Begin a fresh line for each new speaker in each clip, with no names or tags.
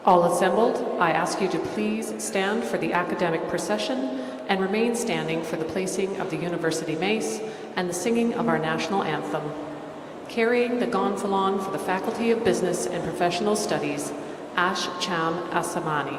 All assembled, I ask you to please stand for the academic procession and remain standing for the placing of the university mace and the singing of our national anthem. Carrying the gonfalon for the Faculty of Business and Professional Studies, Ash Cham Asamani.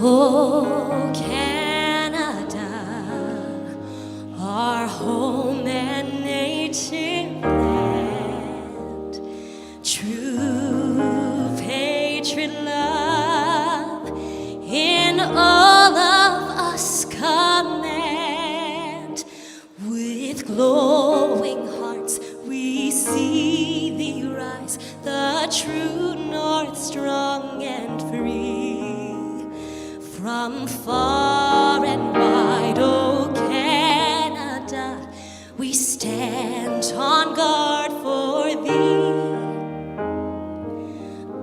Oh, Canada, our home and native land, true patriot love in all of us command. With glowing hearts we see thee rise, the true north strong and free. From far and wide, oh Canada, we stand on guard for thee.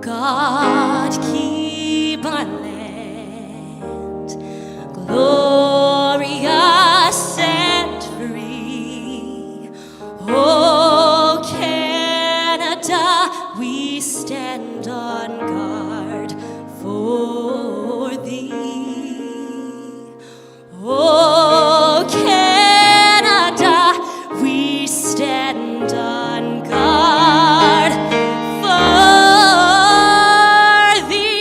God keep our land glorious and free. Oh Canada, we stand on guard for thee. Oh Canada, we stand on guard for thee.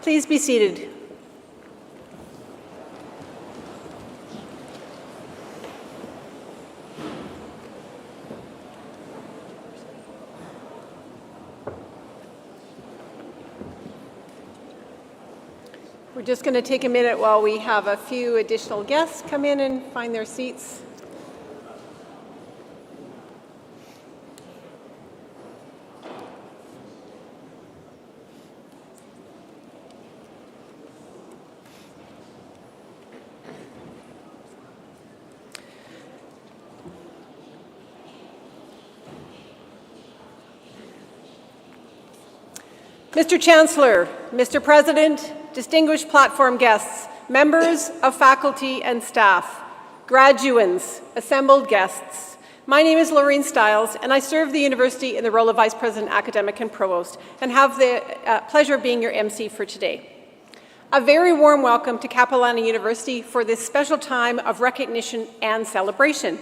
Please be seated. We're just going to take a minute while we have a few additional guests come in and find their seats. Mr. Chancellor, Mr. President, distinguished platform guests, members of faculty and staff, graduands, assembled guests. My name is Lorraine Stiles, and I serve the university in the role of Vice President, Academic and Provost, and have the pleasure of being your MC for today. A very warm welcome to Capilano University for this special time of recognition and celebration.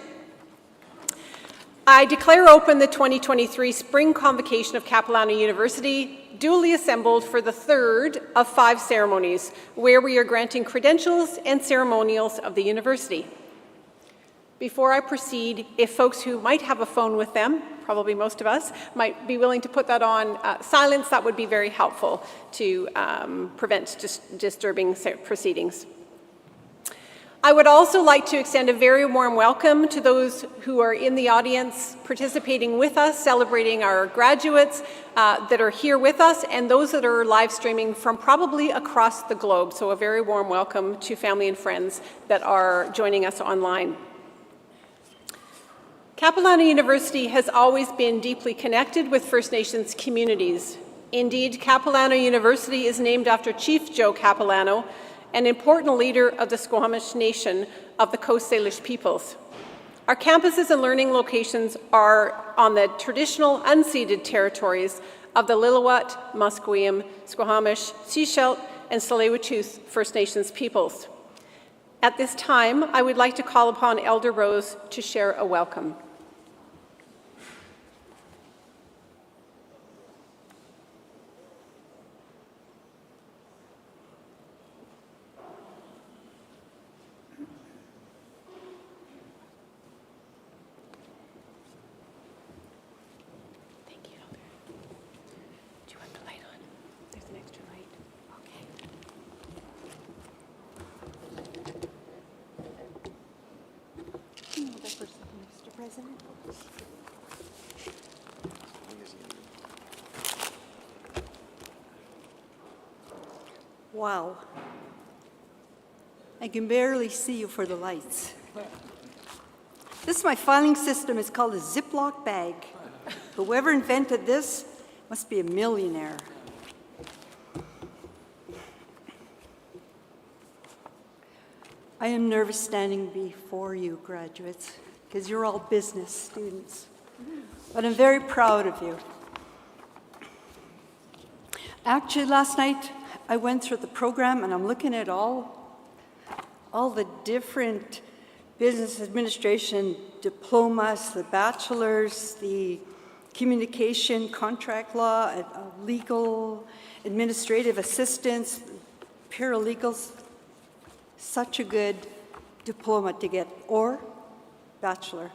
I declare open the 2023 Spring Convocation of Capilano University, duly assembled for the third of 5 ceremonies, where we are granting credentials and ceremonials of the university. Before I proceed, if folks who might have a phone with them, probably most of us, might be willing to put that on silence, that would be very helpful to prevent disturbing proceedings. I would also like to extend a very warm welcome to those who are in the audience participating with us, celebrating our graduates that are here with us, and those that are live streaming from probably across the globe. So a very warm welcome to family and friends that are joining us online. Capilano University has always been deeply connected with First Nations communities. Indeed, Capilano University is named after Chief Joe Capilano, an important leader of the Squamish Nation of the Coast Salish peoples. Our campuses and learning locations are on the traditional unceded territories of the Lillooet, Musqueam, Squamish, Sechelt, and Tsleil-Waututh First Nations peoples. At this time, I would like to call upon Elder Rose to share a welcome.
Wow. I can barely see you for the lights. This, my filing system, is called a Ziploc bag. Whoever invented this must be a millionaire. I am nervous standing before you, graduates, because you're all business students. But I'm very proud of you. Actually, last night, I went through the program, and I'm looking at all all the different business administration diplomas, the bachelor's, the communication, contract law, legal, administrative assistants, paralegals. Such a good diploma to get, or bachelor.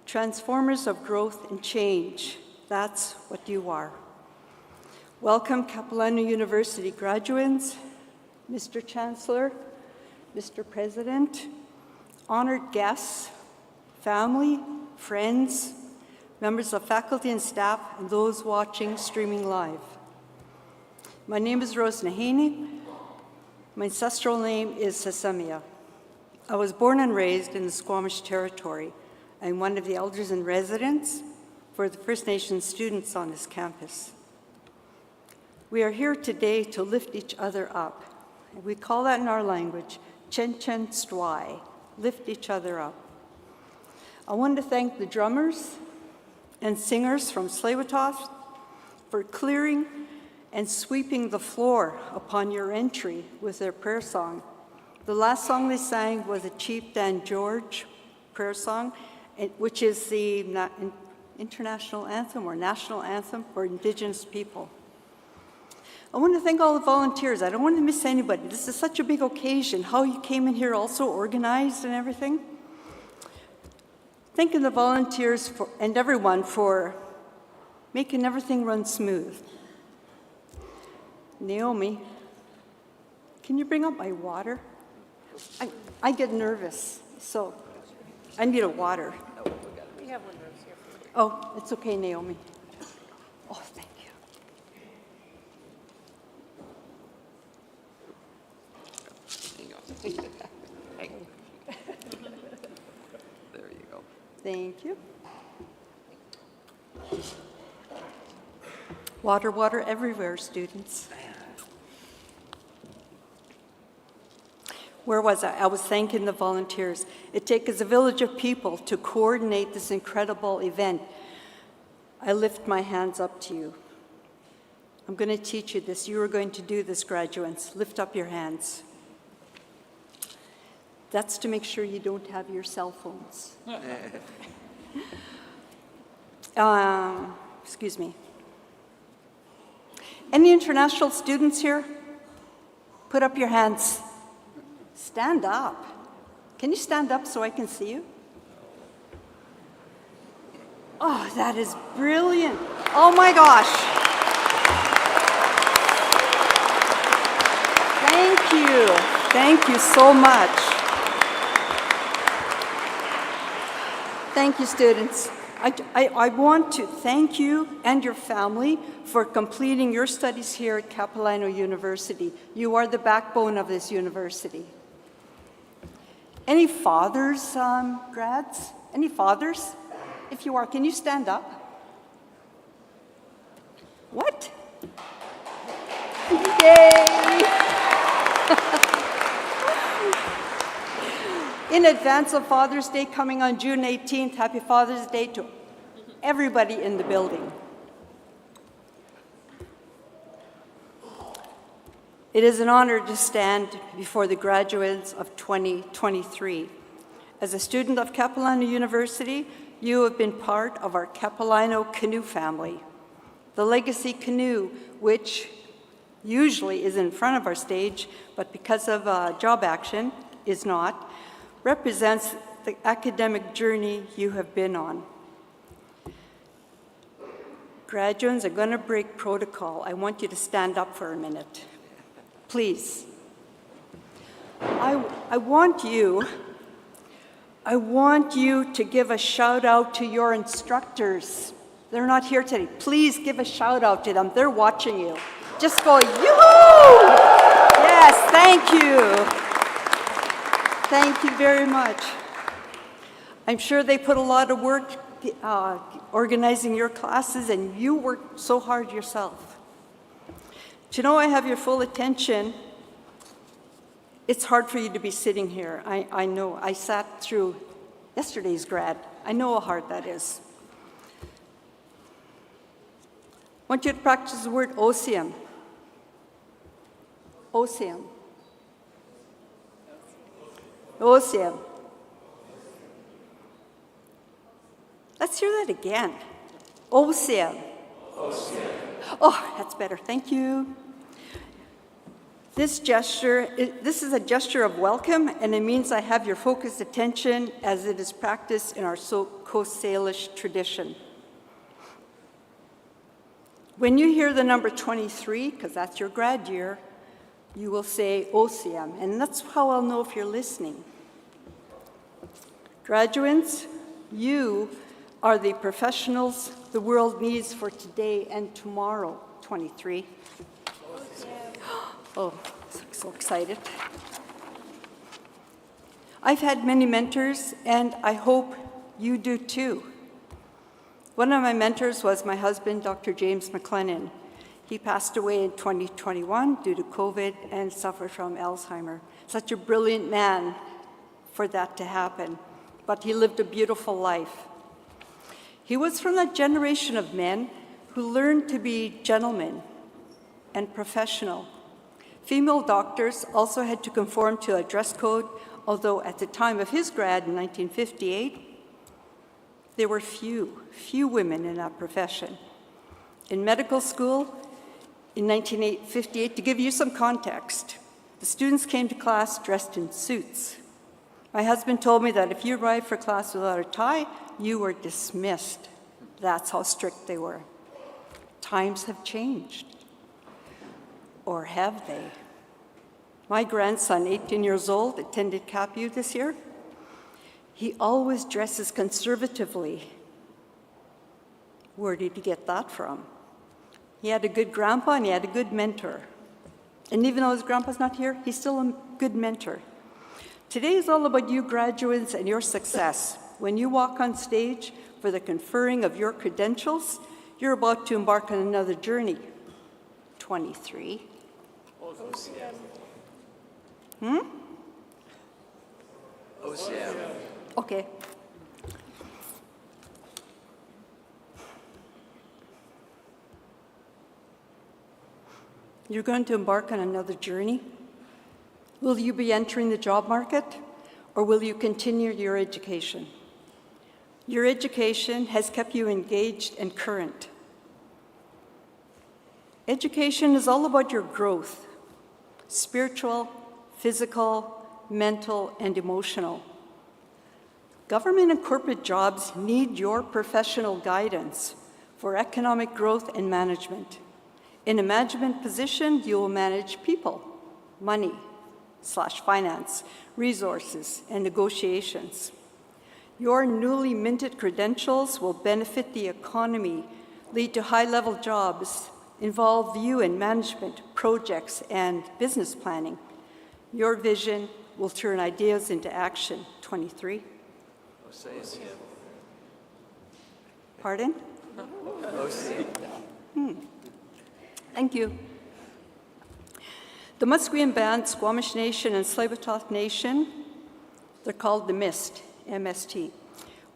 Transformers of growth and change, that's what you are. Welcome, Capilano University graduates, Mr. Chancellor, Mr. President, honored guests, family, friends, members of faculty and staff, and those watching streaming live. My name is Rose Nahaney. My ancestral name is Sasamia. I was born and raised in the Squamish Territory. I'm one of the elders in residence for the First Nations students on this campus. We are here today to lift each other up. We call that in our language, chen chen stwai, lift each other up. I want to thank the drummers and singers from Tsleil-Waututh for clearing and sweeping the floor upon your entry with their prayer song. The last song they sang was a Chief Dan George prayer song, which is the international anthem or national anthem for Indigenous people. I want to thank all the volunteers. I don't want to miss anybody. This is such a big occasion. How you came in here also organized and everything. Thanking the volunteers and everyone for making everything run smooth. Naomi, can you bring up my water? I get nervous, so I need a water.
We have one of those here for you.
Oh, it's okay, Naomi. Oh, thank you.
There you go.
Thank you. Water, water everywhere, students. Where was I? I was thanking the volunteers. It takes a village of people to coordinate this incredible event. I lift my hands up to you. I'm going to teach you this. You are going to do this, graduates. Lift up your hands. That's to make sure you don't have your cell phones. Excuse me. Any international students here? Put up your hands. Stand up. Can you stand up so I can see you? Oh, that is brilliant. Oh my gosh. Thank you. Thank you so much. Thank you, students. I want to thank you and your family for completing your studies here at Capilano University. You are the backbone of this university. Any fathers, grads? Any fathers? If you are, can you stand up? What? Yay! In advance of Father's Day coming on June 18th, happy Father's Day to everybody in the building. It is an honor to stand before the graduates of 2023. As a student of Capilano University, you have been part of our Capilano canoe family. The legacy canoe, which usually is in front of our stage, but because of job action is not, represents the academic journey you have been on. Graduates are going to break protocol. I want you to stand up for a minute. Please. I want you to give a shout out to your instructors. They're not here today. Please give a shout out to them. They're watching you. Just go, yoo-hoo! Yes, thank you. Thank you very much. I'm sure they put a lot of work organizing your classes, and you worked so hard yourself. To know I have your full attention, it's hard for you to be sitting here. I know. I sat through yesterday's grad. I know how hard that is. I want you to practice the word osium. OSIM. OSIM. Let's hear that again. OSIM. Oh, that's better. Thank you. This is a gesture of welcome, and it means I have your focused attention as it is practiced in our Coast Salish tradition. When you hear the number 23, because that's your grad year, you will say OCM, and that's how I'll know if you're listening. Graduates, you are the professionals the world needs for today and tomorrow, 23. Oh, so excited. I've had many mentors, and I hope you do too. One of my mentors was my husband, Dr. James McLennan. He passed away in 2021 due to COVID and suffered from Alzheimer. Such a brilliant man for that to happen, but he lived a beautiful life. He was from that generation of men who learned to be gentlemen and professional. Female doctors also had to conform to a dress code, although at the time of his grad in 1958, there were few women in that profession. In medical school in 1958, to give you some context, the students came to class dressed in suits. My husband told me that if you arrived for class without a tie, you were dismissed. That's how strict they were. Times have changed. Or have they? My grandson, 18 years old, attended CapU this year. He always dresses conservatively. Where did he get that from? He had a good grandpa and he had a good mentor. And even though his grandpa's not here, he's still a good mentor. Today is all about you graduates and your success. When you walk on stage for the conferring of your credentials, you're about to embark on another journey. 23.
OCM.
Okay. You're going to embark on another journey. Will you be entering the job market, or will you continue your education? Your education has kept you engaged and current. Education is all about your growth, spiritual, physical, mental, and emotional. Government and corporate jobs need your professional guidance for economic growth and management. In a management position, you will manage people, money/finance, resources, and negotiations. Your newly minted credentials will benefit the economy, lead to high-level jobs, involve you in management, projects, and business planning. Your vision will turn ideas into action. 23.
OCM.
Pardon?
OCM.
Thank you. The Musqueam Band, Squamish Nation, and Tsleil-Waututh Nation, they're called the MIST, MST,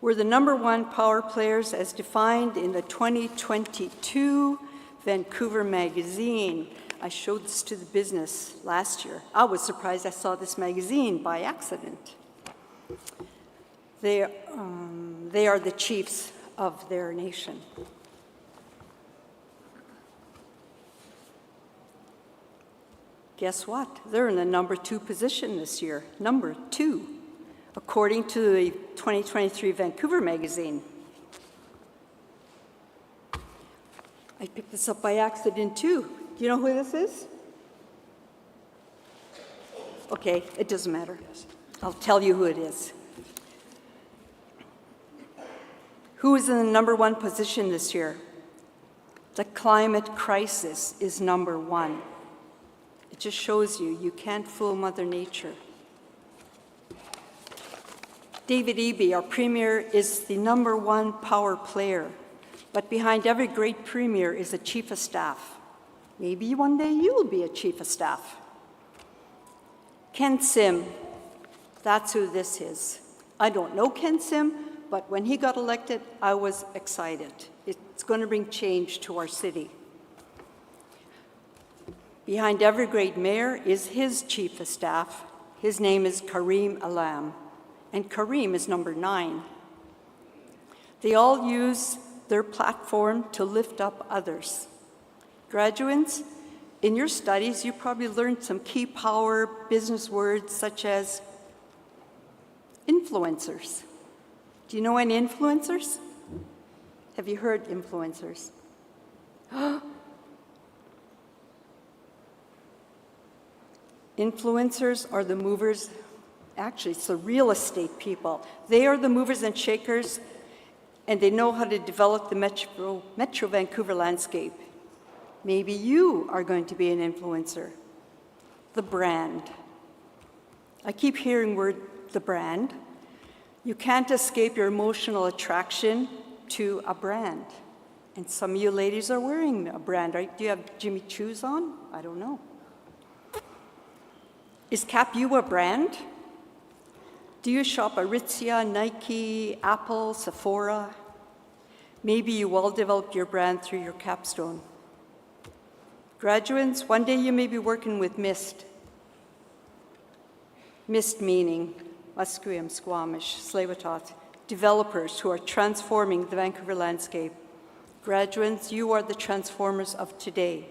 were the #1 power players as defined in the 2022 Vancouver magazine. I showed this to the business last year. I was surprised I saw this magazine by accident. They are the chiefs of their nation. Guess what? They're in the #2 position this year, #2, according to the 2023 Vancouver magazine. I picked this up by accident too. Do you know who this is? Okay, it doesn't matter. I'll tell you who it is. Who is in the #1 position this year? The climate crisis is #1. It just shows you can't fool Mother Nature. David Eby, our premier, is the #1 power player. But behind every great premier is a chief of staff. Maybe one day you will be a chief of staff. Ken Sim, that's who this is. I don't know Ken Sim, but when he got elected, I was excited. It's going to bring change to our city. Behind every great mayor is his chief of staff. His name is Karim Alam, and Karim is number 9. They all use their platform to lift up others. Graduates, in your studies, you probably learned some key power business words such as influencers. Do you know any influencers? Have you heard influencers? Influencers are the movers, actually it's the real estate people. They are the movers and shakers, and they know how to develop the Metro Vancouver landscape. Maybe you are going to be an influencer. The brand. I keep hearing the brand. You can't escape your emotional attraction to a brand. And some of you ladies are wearing a brand, right? Do you have Jimmy Choo's on? I don't know. Is Capu a brand? Do you shop Aritzia, Nike, Apple, Sephora? Maybe you all developed your brand through your capstone. Graduates, one day you may be working with MIST. MIST meaning Musqueam, Squamish, Tsleil-Waututh, developers who are transforming the Vancouver landscape. Graduates, you are the transformers of today.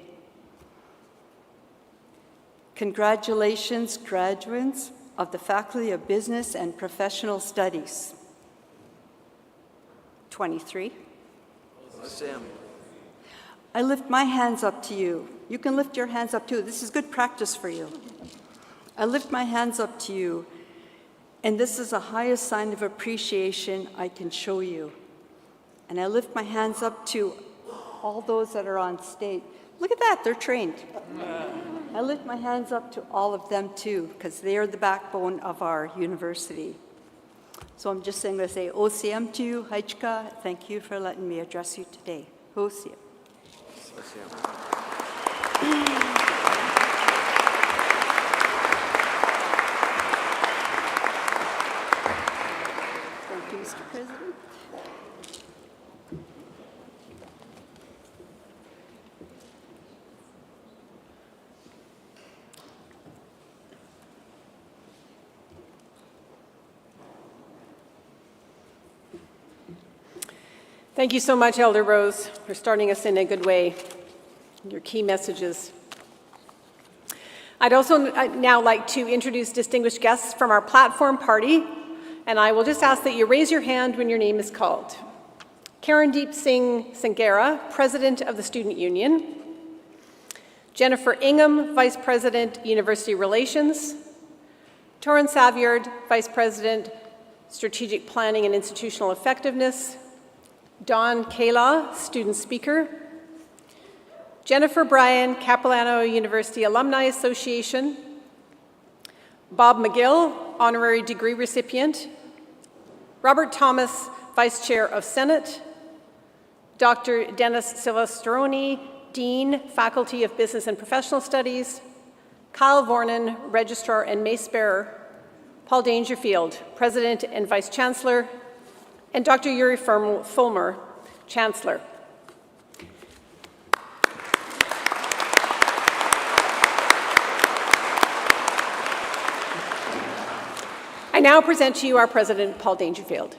Congratulations, graduates of the Faculty of Business and Professional Studies. 23.
Sam.
I lift my hands up to you. You can lift your hands up too. This is good practice for you. I lift my hands up to you, and this is the highest sign of appreciation I can show you. And I lift my hands up to all those that are on stage. Look at that, they're trained. I lift my hands up to all of them too, because they are the backbone of our university. So I'm just going to say, OCM to you, Haichka, thank you for letting me address you today. OCM. Thank you, Mr. President.
Thank you so much, Elder Rose, for starting us in a good way. Your key messages. I'd also now like to introduce distinguished guests from our platform party, and I will just ask that you raise your hand when your name is called. Karandeep Singh Sangera, President of the Student Union. Jennifer Ingham, Vice President, University Relations. Torrin Savyard, Vice President, Strategic Planning and Institutional Effectiveness. Dawn Kayla, Student Speaker. Jennifer Bryan, Capilano University Alumni Association. Bob McGill, Honorary Degree Recipient. Robert Thomas, Vice Chair of Senate. Dr. Dennis Silvestroni, Dean, Faculty of Business and Professional Studies. Kyle Vornan, Registrar and Mace Bearer. Paul Dangerfield, President and Vice Chancellor. And Dr. Yuri Fulmer, Chancellor. I now present to you our President, Paul Dangerfield.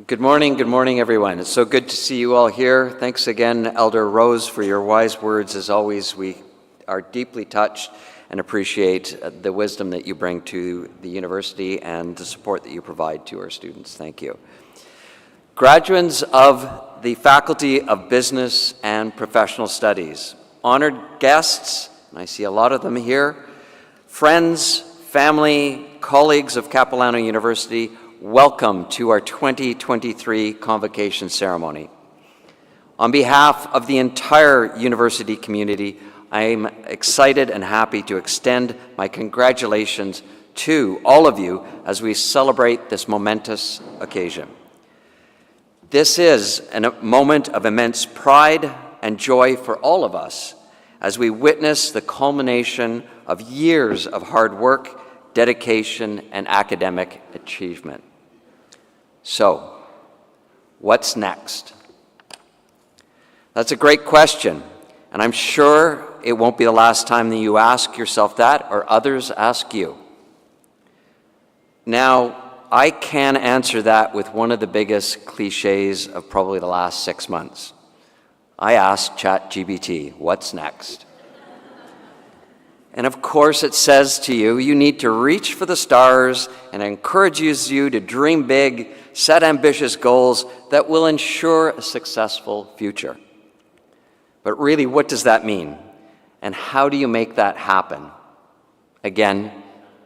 Good morning, everyone. It's so good to see you all here. Thanks again, Elder Rose, for your wise words. As always, we are deeply touched and appreciate the wisdom that you bring to the university and the support that you provide to our students. Thank you. Graduates of the Faculty of Business and Professional Studies, honored guests, and I see a lot of them here, friends, family, colleagues of Capilano University, welcome to our 2023 Convocation ceremony. On behalf of the entire university community, I am excited and happy to extend my congratulations to all of you as we celebrate this momentous occasion. This is a moment of immense pride and joy for all of us as we witness the culmination of years of hard work, dedication, and academic achievement. So, what's next? That's a great question, and I'm sure it won't be the last time that you ask yourself that or others ask you. Now, I can answer that with one of the biggest cliches of probably the last 6 months. I asked ChatGPT, what's next? And of course it says to you, you need to reach for the stars, and encourages you to dream big, set ambitious goals that will ensure a successful future. But really, what does that mean? And how do you make that happen? Again,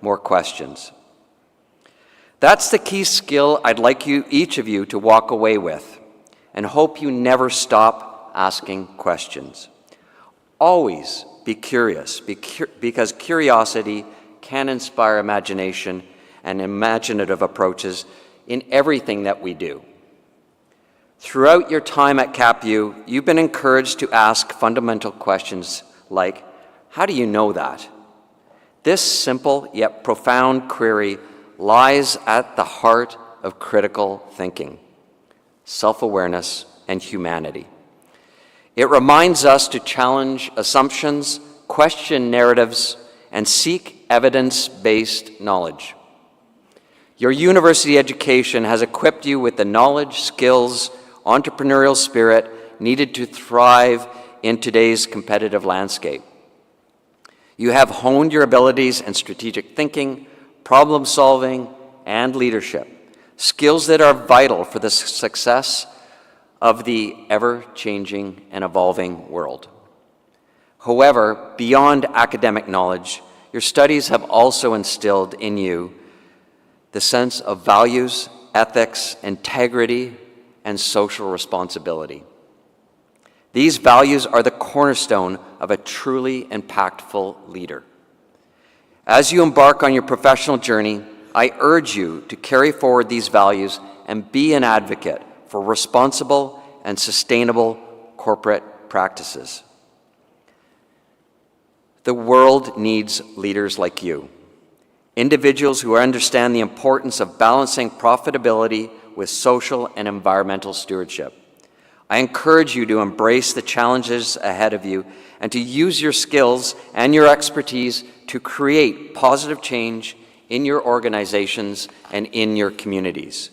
more questions. That's the key skill I'd like each of you to walk away with, and hope you never stop asking questions. Always be curious, because curiosity can inspire imagination and imaginative approaches in everything that we do. Throughout your time at CapU, you've been encouraged to ask fundamental questions like, how do you know that? This simple yet profound query lies at the heart of critical thinking, self-awareness, and humanity. It reminds us to challenge assumptions, question narratives, and seek evidence-based knowledge. Your university education has equipped you with the knowledge, skills, entrepreneurial spirit needed to thrive in today's competitive landscape. You have honed your abilities in strategic thinking, problem solving, and leadership, skills that are vital for the success of the ever-changing and evolving world. However, beyond academic knowledge, your studies have also instilled in you the sense of values, ethics, integrity, and social responsibility. These values are the cornerstone of a truly impactful leader. As you embark on your professional journey, I urge you to carry forward these values and be an advocate for responsible and sustainable corporate practices. The world needs leaders like you, individuals who understand the importance of balancing profitability with social and environmental stewardship. I encourage you to embrace the challenges ahead of you and to use your skills and your expertise to create positive change in your organizations and in your communities.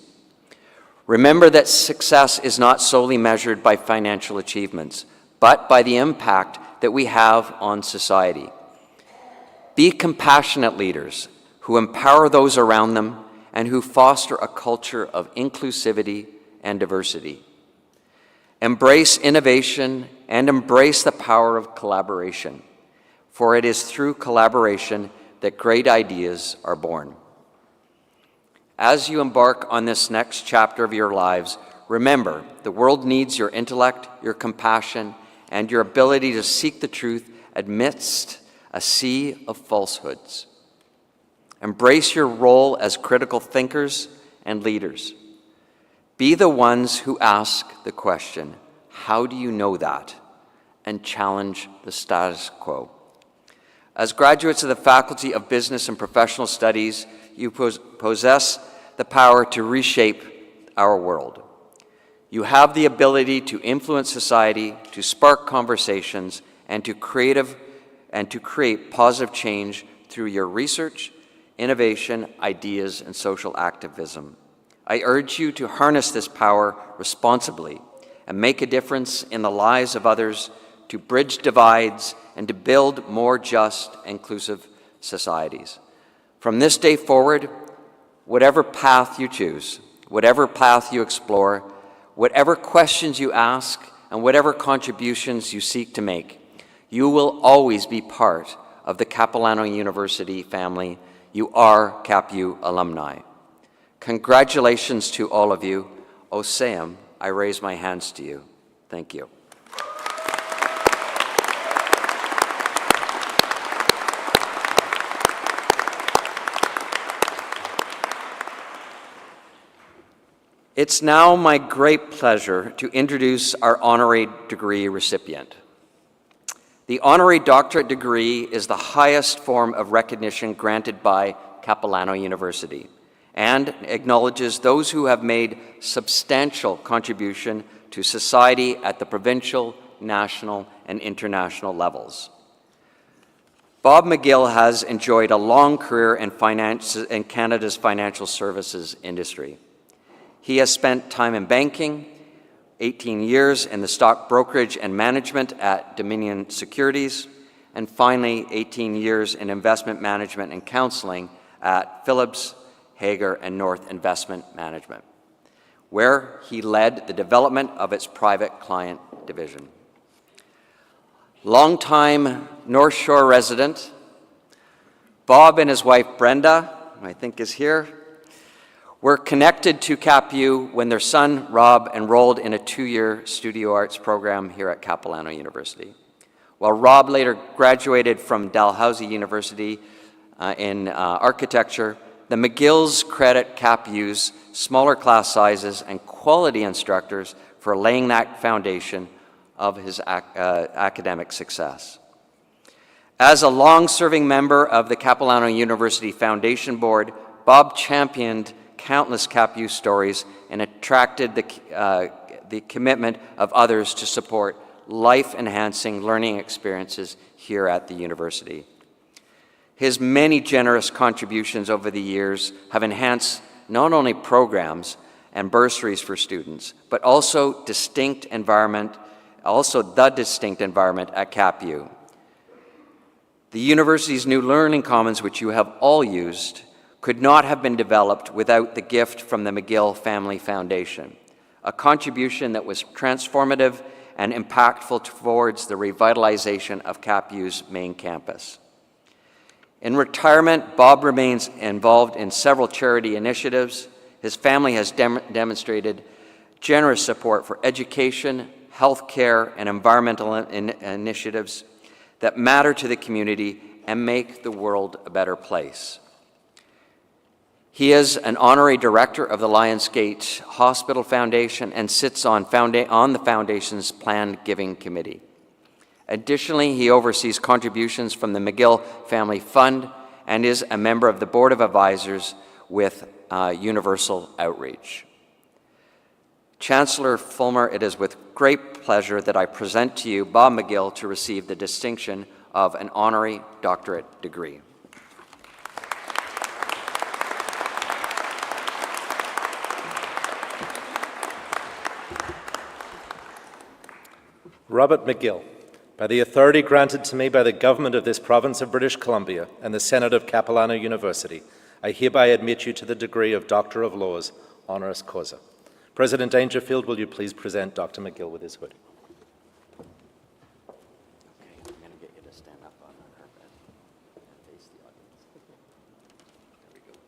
Remember that success is not solely measured by financial achievements, but by the impact that we have on society. Be compassionate leaders who empower those around them and who foster a culture of inclusivity and diversity. Embrace innovation and embrace the power of collaboration, for it is through collaboration that great ideas are born. As you embark on this next chapter of your lives, remember, the world needs your intellect, your compassion, and your ability to seek the truth amidst a sea of falsehoods. Embrace your role as critical thinkers and leaders. Be the ones who ask the question, how do you know that? And challenge the status quo. As graduates of the Faculty of Business and Professional Studies, you possess the power to reshape our world. You have the ability to influence society, to spark conversations, and to create positive change through your research, innovation, ideas, and social activism. I urge you to harness this power responsibly and make a difference in the lives of others, to bridge divides and to build more just, inclusive societies. From this day forward, whatever path you choose, whatever path you explore, whatever questions you ask, and whatever contributions you seek to make, you will always be part of the Capilano University family. You are CapU alumni. Congratulations to all of you. Oseam, I raise my hands to you. Thank you. It's now my great pleasure to introduce our honorary degree recipient. The honorary doctorate degree is the highest form of recognition granted by Capilano University, and acknowledges those who have made substantial contribution to society at the provincial, national, and international levels. Bob McGill has enjoyed a long career in Canada's financial services industry. He has spent time in banking, 18 years in the stock brokerage and management at Dominion Securities, and finally 18 years in investment management and counseling at Phillips, Hager, and North Investment Management, where he led the development of its private client division. Longtime North Shore resident, Bob and his wife Brenda, who I think is here, were connected to CapU when their son Rob enrolled in a 2-year studio arts program here at Capilano University. While Rob later graduated from Dalhousie University in architecture, the McGills credit CapU's smaller class sizes and quality instructors for laying that foundation of his academic success. As a long-serving member of the Capilano University Foundation Board, Bob championed countless CapU stories and attracted the commitment of others to support life-enhancing learning experiences here at the university. His many generous contributions over the years have enhanced not only programs and bursaries for students, but also the distinct environment at CapU. The university's new learning commons, which you have all used, could not have been developed without the gift from the McGill Family Foundation, a contribution that was transformative and impactful towards the revitalization of CapU's main campus. In retirement, Bob remains involved in several charity initiatives. His family has demonstrated generous support for education, healthcare, and environmental initiatives that matter to the community and make the world a better place. He is an honorary director of the Lionsgate Hospital Foundation and sits on the foundation's planned giving committee. Additionally, he oversees contributions from the McGill Family Fund and is a member of the Board of Advisors with Universal Outreach. Chancellor Fulmer, it is with great pleasure that I present to you Bob McGill to receive the distinction of an honorary doctorate degree.
Robert McGill, by the authority granted to me by the government of this province of British Columbia and the Senate of Capilano University, I hereby admit you to the degree of Doctor of Laws, honoris causa. President Dangerfield, will you please present Dr. McGill with his hood?
Okay, I'm going to get you to stand up on the carpet and face the audience. There we go.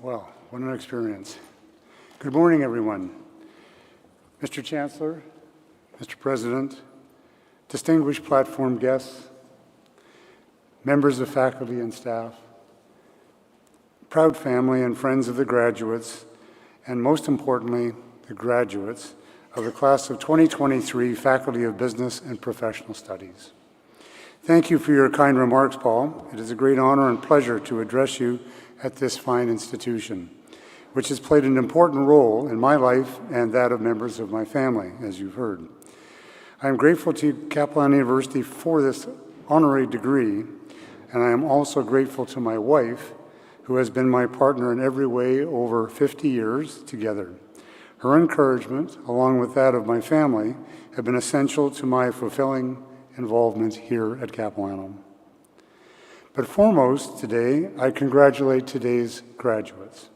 Well, what an experience. Good morning, everyone. Mr. Chancellor, Mr. President, distinguished platform guests, members of faculty and staff, proud family and friends of the graduates, and most importantly, the graduates of the class of 2023 Faculty of Business and Professional Studies. Thank you for your kind remarks, Paul. It is a great honor and pleasure to address you at this fine institution, which has played an important role in my life and that of members of my family, as you've heard. I am grateful to Capilano University for this honorary degree, and I am also grateful to my wife, who has been my partner in every way over 50 years together. Her encouragement, along with that of my family, have been essential to my fulfilling involvement here at Capilano. But foremost today, I congratulate today's graduates.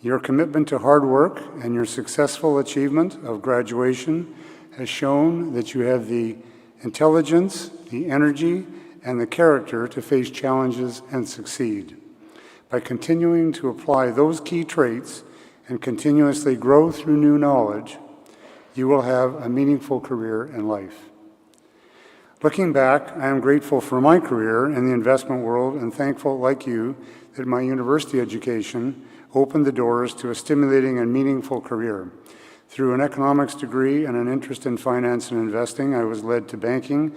Your commitment to hard work and your successful achievement of graduation has shown that you have the intelligence, the energy, and the character to face challenges and succeed. By continuing to apply those key traits and continuously grow through new knowledge, you will have a meaningful career in life. Looking back, I am grateful for my career in the investment world and thankful, like you, that my university education opened the doors to a stimulating and meaningful career. Through an economics degree and an interest in finance and investing, I was led to banking,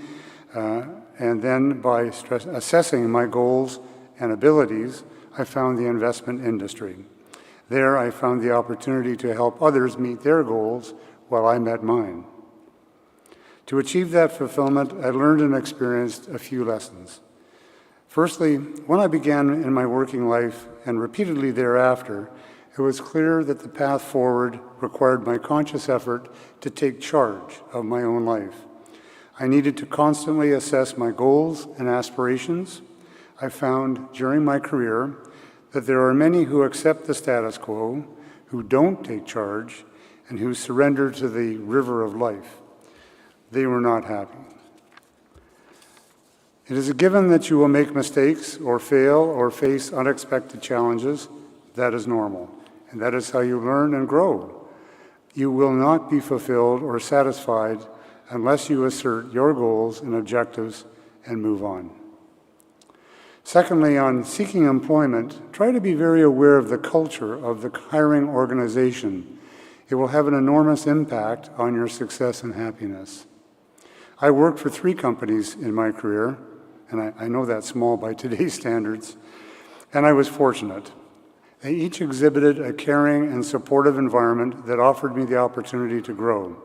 and then by assessing my goals and abilities, I found the investment industry. There, I found the opportunity to help others meet their goals while I met mine. To achieve that fulfillment, I learned and experienced a few lessons. Firstly, when I began in my working life and repeatedly thereafter, it was clear that the path forward required my conscious effort to take charge of my own life. I needed to constantly assess my goals and aspirations. I found during my career that there are many who accept the status quo, who don't take charge, and who surrender to the river of life. They were not happy. It is a given that you will make mistakes or fail or face unexpected challenges. That is normal, and that is how you learn and grow. You will not be fulfilled or satisfied unless you assert your goals and objectives and move on. Secondly, on seeking employment, try to be very aware of the culture of the hiring organization. It will have an enormous impact on your success and happiness. I worked for 3 companies in my career, and I know that's small by today's standards, and I was fortunate. They each exhibited a caring and supportive environment that offered me the opportunity to grow.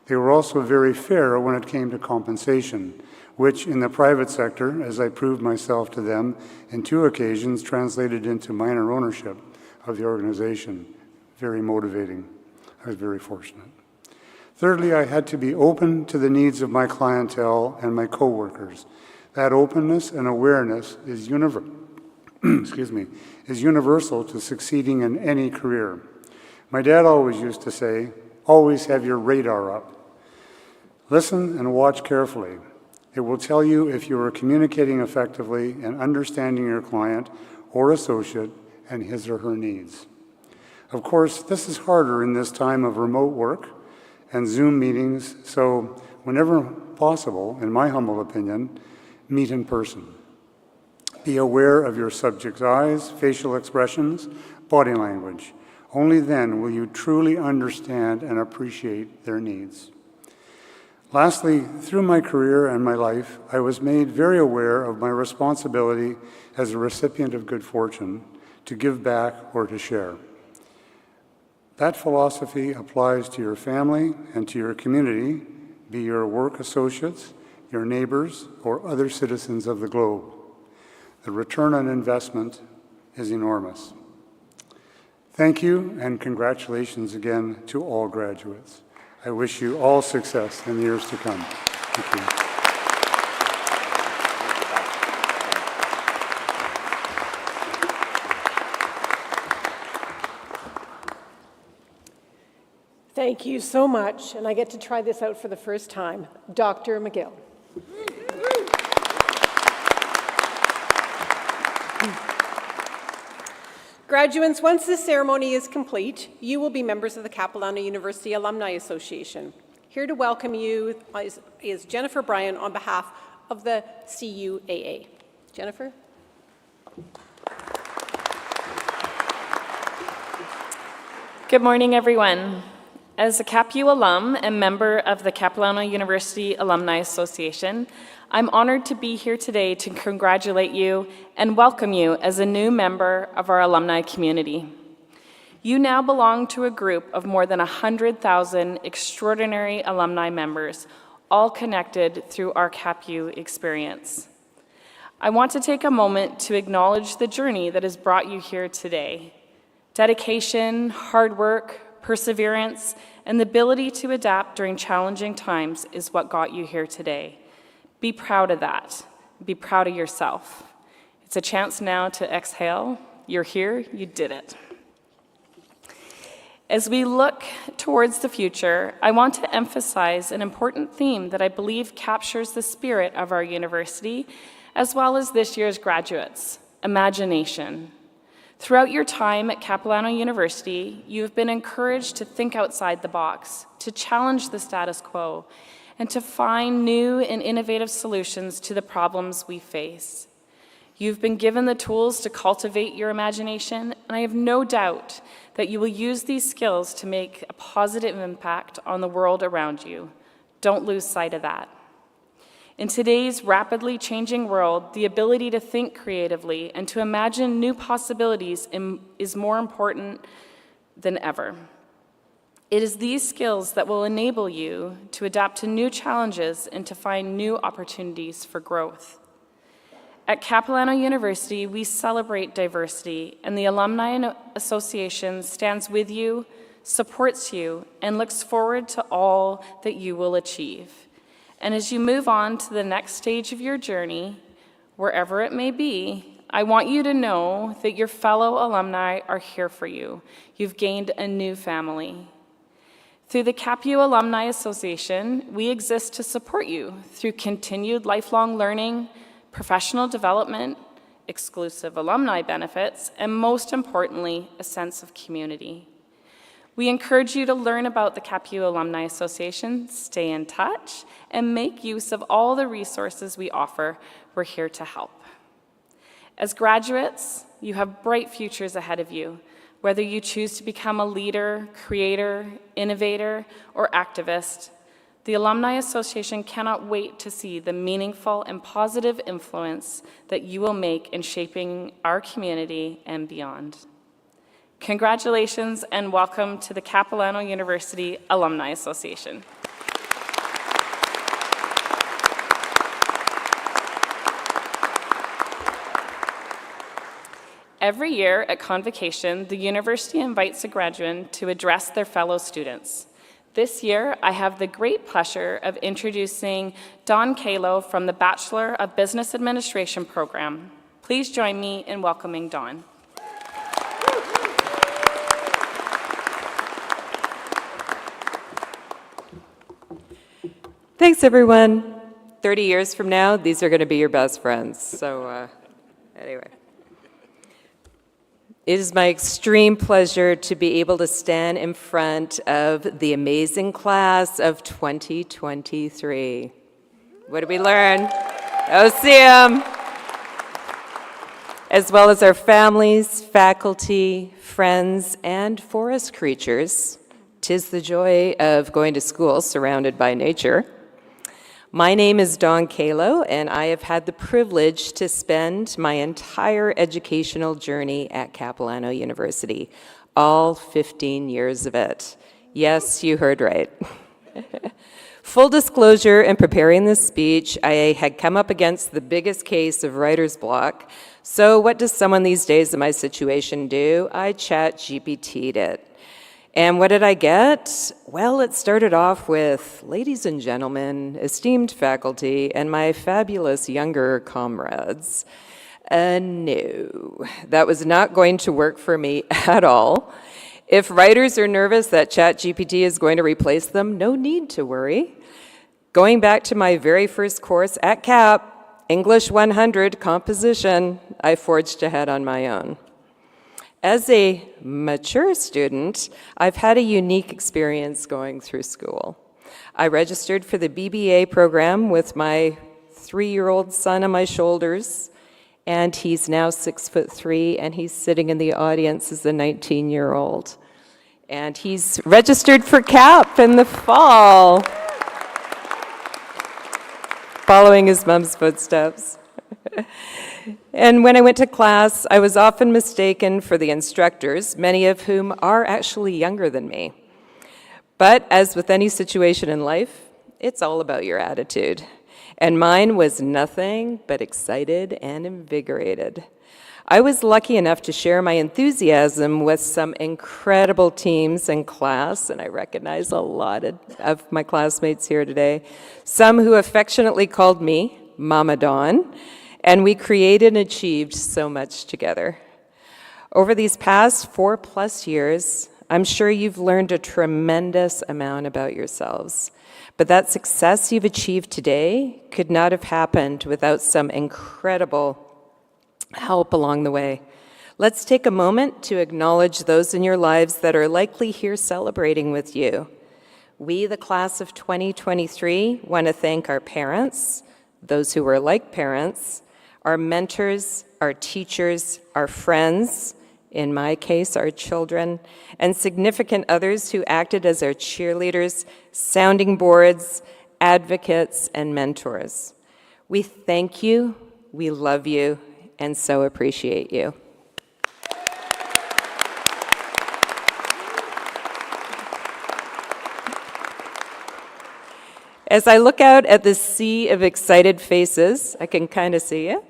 They were also very fair when it came to compensation, which in the private sector, as I proved myself to them, in 2 occasions translated into minor ownership of the organization. Very motivating. I was very fortunate. Thirdly, I had to be open to the needs of my clientele and my coworkers. That openness and awareness is universal to succeeding in any career. My dad always used to say, always have your radar up. Listen and watch carefully. It will tell you if you are communicating effectively and understanding your client or associate and his or her needs. Of course, this is harder in this time of remote work and Zoom meetings, so whenever possible, in my humble opinion, meet in person. Be aware of your subject's eyes, facial expressions, body language. Only then will you truly understand and appreciate their needs. Lastly, through my career and my life, I was made very aware of my responsibility as a recipient of good fortune to give back or to share. That philosophy applies to your family and to your community, be your work associates, your neighbors, or other citizens of the globe. The return on investment is enormous. Thank you, and congratulations again to all graduates. I wish you all success in the years to come. Thank you.
Thank you so much, and I get to try this out for the first time. Dr. McGill. Graduates, once this ceremony is complete, you will be members of the Capilano University Alumni Association. Here to welcome you is Jennifer Bryan on behalf of the CUAA. Jennifer?
Good morning, everyone. As a CapU alum and member of the Capilano University Alumni Association, I'm honored to be here today to congratulate you and welcome you as a new member of our alumni community. You now belong to a group of more than 100,000 extraordinary alumni members, all connected through our CapU experience. I want to take a moment to acknowledge the journey that has brought you here today. Dedication, hard work, perseverance, and the ability to adapt during challenging times is what got you here today. Be proud of that. Be proud of yourself. It's a chance now to exhale. You're here, you did it. As we look towards the future, I want to emphasize an important theme that I believe captures the spirit of our university, as well as this year's graduates: imagination. Throughout your time at Capilano University, you have been encouraged to think outside the box, to challenge the status quo, and to find new and innovative solutions to the problems we face. You've been given the tools to cultivate your imagination, and I have no doubt that you will use these skills to make a positive impact on the world around you. Don't lose sight of that. In today's rapidly changing world, the ability to think creatively and to imagine new possibilities is more important than ever. It is these skills that will enable you to adapt to new challenges and to find new opportunities for growth. At Capilano University, we celebrate diversity, and the Alumni Association stands with you, supports you, and looks forward to all that you will achieve. And as you move on to the next stage of your journey, wherever it may be, I want you to know that your fellow alumni are here for you. You've gained a new family. Through the CapU Alumni Association, we exist to support you through continued lifelong learning, professional development, exclusive alumni benefits, and most importantly, a sense of community. We encourage you to learn about the CapU Alumni Association, stay in touch, and make use of all the resources we offer. We're here to help. As graduates, you have bright futures ahead of you, whether you choose to become a leader, creator, innovator, or activist. The Alumni Association cannot wait to see the meaningful and positive influence that you will make in shaping our community and beyond. Congratulations and welcome to the Capilano University Alumni Association. Every year at Convocation, the university invites a graduate to address their fellow students. This year, I have the great pleasure of introducing Don Kalo from the Bachelor of Business Administration program. Please join me in welcoming Don.
Thanks, everyone. 30 years from now, these are going to be your best friends. So anyway. It is my extreme pleasure to be able to stand in front of the amazing class of 2023. What did we learn? OCM! As well as our families, faculty, friends, and forest creatures. 'Tis the joy of going to school surrounded by nature. My name is Don Kalo, and I have had the privilege to spend my entire educational journey at Capilano University, all 15 years of it. Yes, you heard right. Full disclosure, in preparing this speech, I had come up against the biggest case of writer's block. So what does someone these days in my situation do? I ChatGPT'd it. And what did I get? Well, it started off with, ladies and gentlemen, esteemed faculty, and my fabulous younger comrades. No, that was not going to work for me at all. If writers are nervous that ChatGPT is going to replace them, no need to worry. Going back to my very first course at CAP, English 100 composition, I forged ahead on my own. As a mature student, I've had a unique experience going through school. I registered for the BBA program with my 3-year-old son on my shoulders, and he's now 6'3", and he's sitting in the audience as a 19-year-old. And he's registered for CAP in the fall, following his mom's footsteps. And when I went to class, I was often mistaken for the instructors, many of whom are actually younger than me. But as with any situation in life, it's all about your attitude. And mine was nothing but excited and invigorated. I was lucky enough to share my enthusiasm with some incredible teams in class, and I recognize a lot of my classmates here today, some who affectionately called me Mama Dawn, and we created and achieved so much together. Over these past 4+ years, I'm sure you've learned a tremendous amount about yourselves. But that success you've achieved today could not have happened without some incredible help along the way. Let's take a moment to acknowledge those in your lives that are likely here celebrating with you. We, the class of 2023, want to thank our parents, those who were like parents, our mentors, our teachers, our friends, in my case, our children, and significant others who acted as our cheerleaders, sounding boards, advocates, and mentors. We thank you, we love you, and so appreciate you. As I look out at this sea of excited faces, I can kind of see you,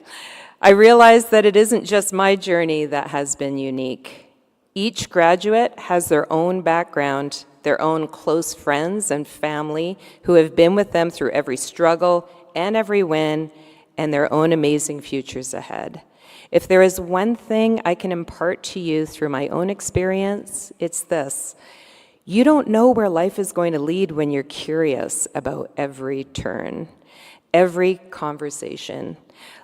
I realize that it isn't just my journey that has been unique. Each graduate has their own background, their own close friends and family who have been with them through every struggle and every win, and their own amazing futures ahead. If there is one thing I can impart to you through my own experience, it's this. You don't know where life is going to lead when you're curious about every turn, every conversation.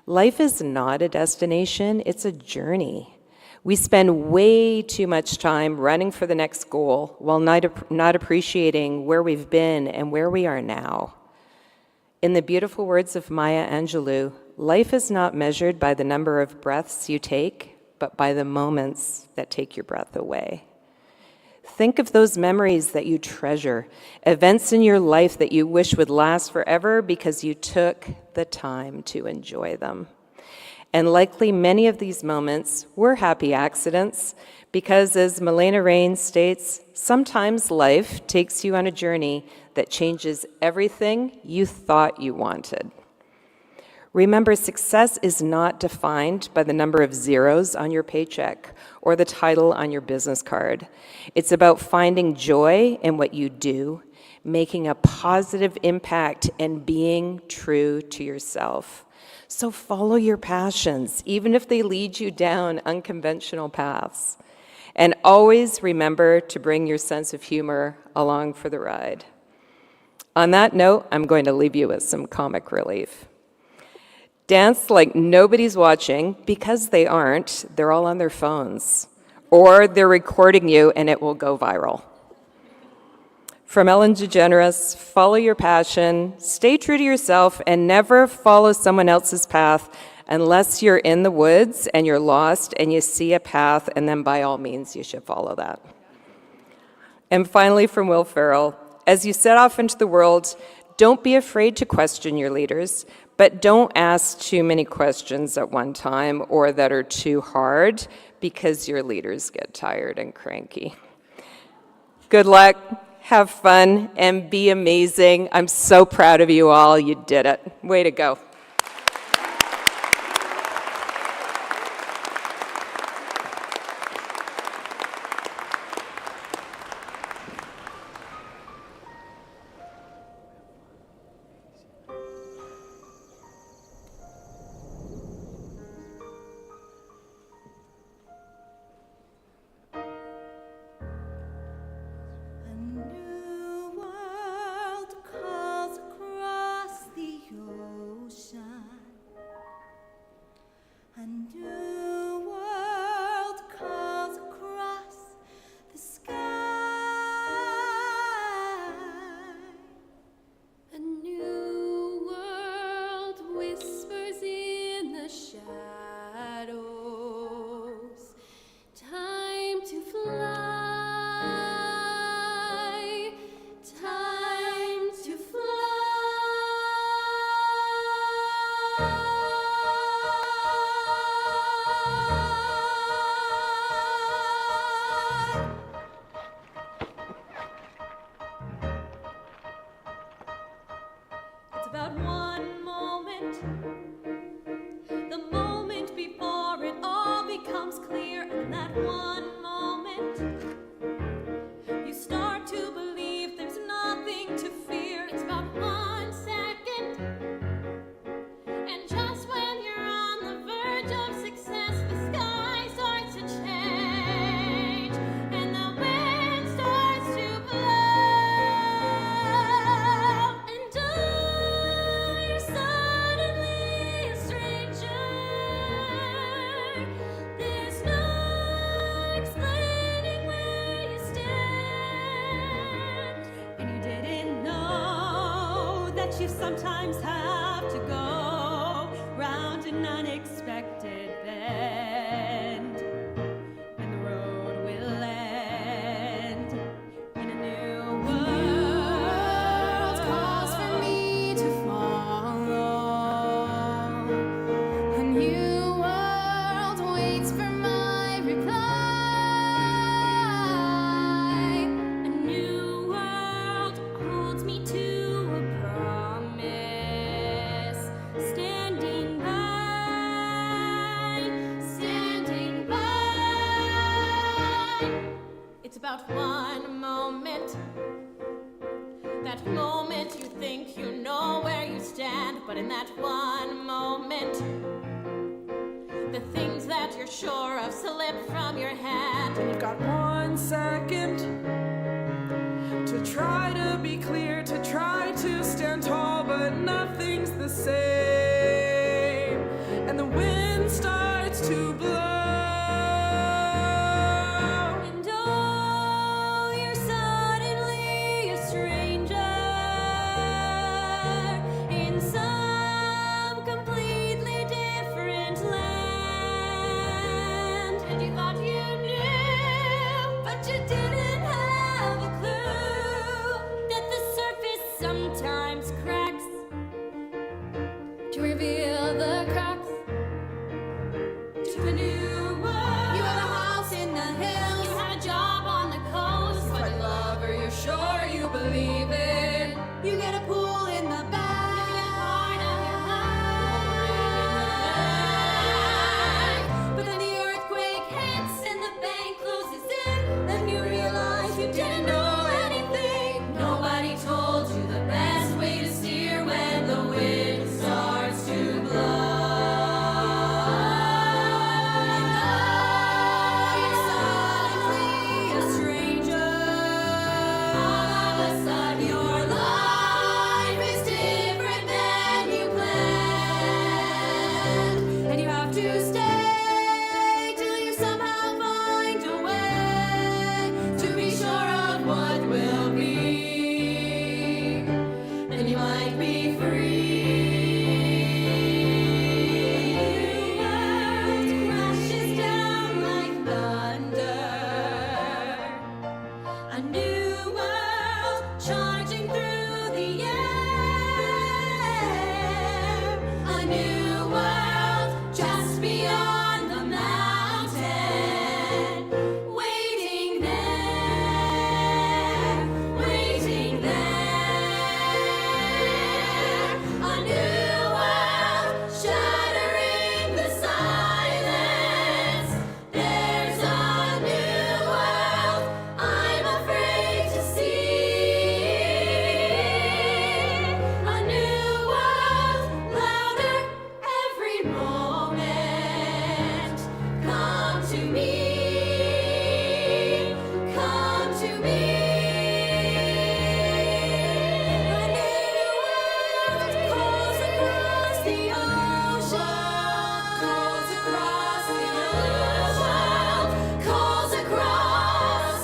Life is not a destination, it's a journey. We spend way too much time running for the next goal while not appreciating where we've been and where we are now. In the beautiful words of Maya Angelou, life is not measured by the number of breaths you take, but by the moments that take your breath away. Think of those memories that you treasure, events in your life that you wish would last forever because you took the time to enjoy them. And likely many of these moments were happy accidents because, as Milena Rain states, sometimes life takes you on a journey that changes everything you thought you wanted. Remember, success is not defined by the number of zeros on your paycheck or the title on your business card. It's about finding joy in what you do, making a positive impact, and being true to yourself. So follow your passions, even if they lead you down unconventional paths. And always remember to bring your sense of humor along for the ride. On that note, I'm going to leave you with some comic relief. Dance like nobody's watching, because they aren't. They're all on their phones. Or they're recording you and it will go viral. From Ellen DeGeneres, follow your passion, stay true to yourself, and never follow someone else's path unless you're in the woods and you're lost and you see a path, and then by all means you should follow that. And finally, from Will Ferrell, as you set off into the world, don't be afraid to question your leaders, but don't ask too many questions at one time or that are too hard, because your leaders get tired and cranky. Good luck, have fun, and be amazing. I'm so proud of you all. You did it. Way to go.
About one moment, the moment before it all becomes clear, and in that one moment, you start to believe there's nothing to fear. It's about 1 second, and just when you're on the verge of success, the sky starts to change, and the way you sometimes have to go round an unexpected bend, and the road will end in a new world calls for me to follow. A new world waits for my reply. A new world holds me to a promise. Standing by. It's about one moment. That moment you think you know where you stand, but in that one moment, the things that you're sure of slip from your hand.
You've got 1 second to try to be clear, to try to stand tall, but nothing's the same. And the wind starts to blow.
And oh, you're suddenly a stranger in some completely different land. And you thought you knew, but you didn't have a clue that the surface sometimes cracks to reveal the cracks to a new world. You have a house in the hills, you have a job on the coast, but lover, you're sure you believe it. You get a pool in the back, you get part of your life. But then the earthquake hits and the bank closes in, then you realize you didn't know anything. Nobody told you the best way to steer when the wind starts to blow. And though you're suddenly a stranger, all of a sudden your life is different than you planned. And you have to stay till you somehow find a way to be sure of what will be. Then you might be free. A new world crashes down like thunder. A new world charging through the air. A new world just beyond the mountain. Waiting there, waiting there. A new world shattering the silence. There's a new world I'm afraid to see. A new world louder every moment. Come to me, come to me. A new world calls across the ocean, calls across the ocean, calls across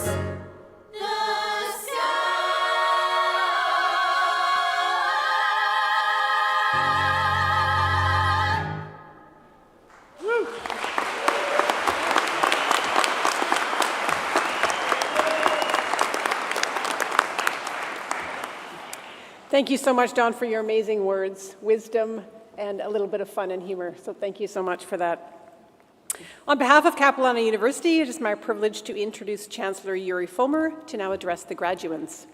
the sky.
Thank you so much, Don, for your amazing words, wisdom, and a little bit of fun and humor. So thank you so much for that. On behalf of Capilano University, it is my privilege to introduce Chancellor Yuri Fomer to now address the graduands.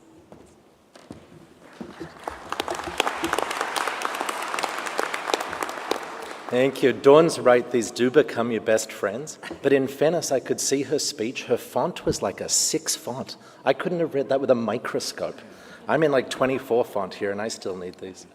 Thank you. Dawn's right, these do become your best friends. But in fairness, I could see her speech. Her font was like a 6 font. I couldn't have read that with a microscope. I'm in like 24 font here, and I still need these.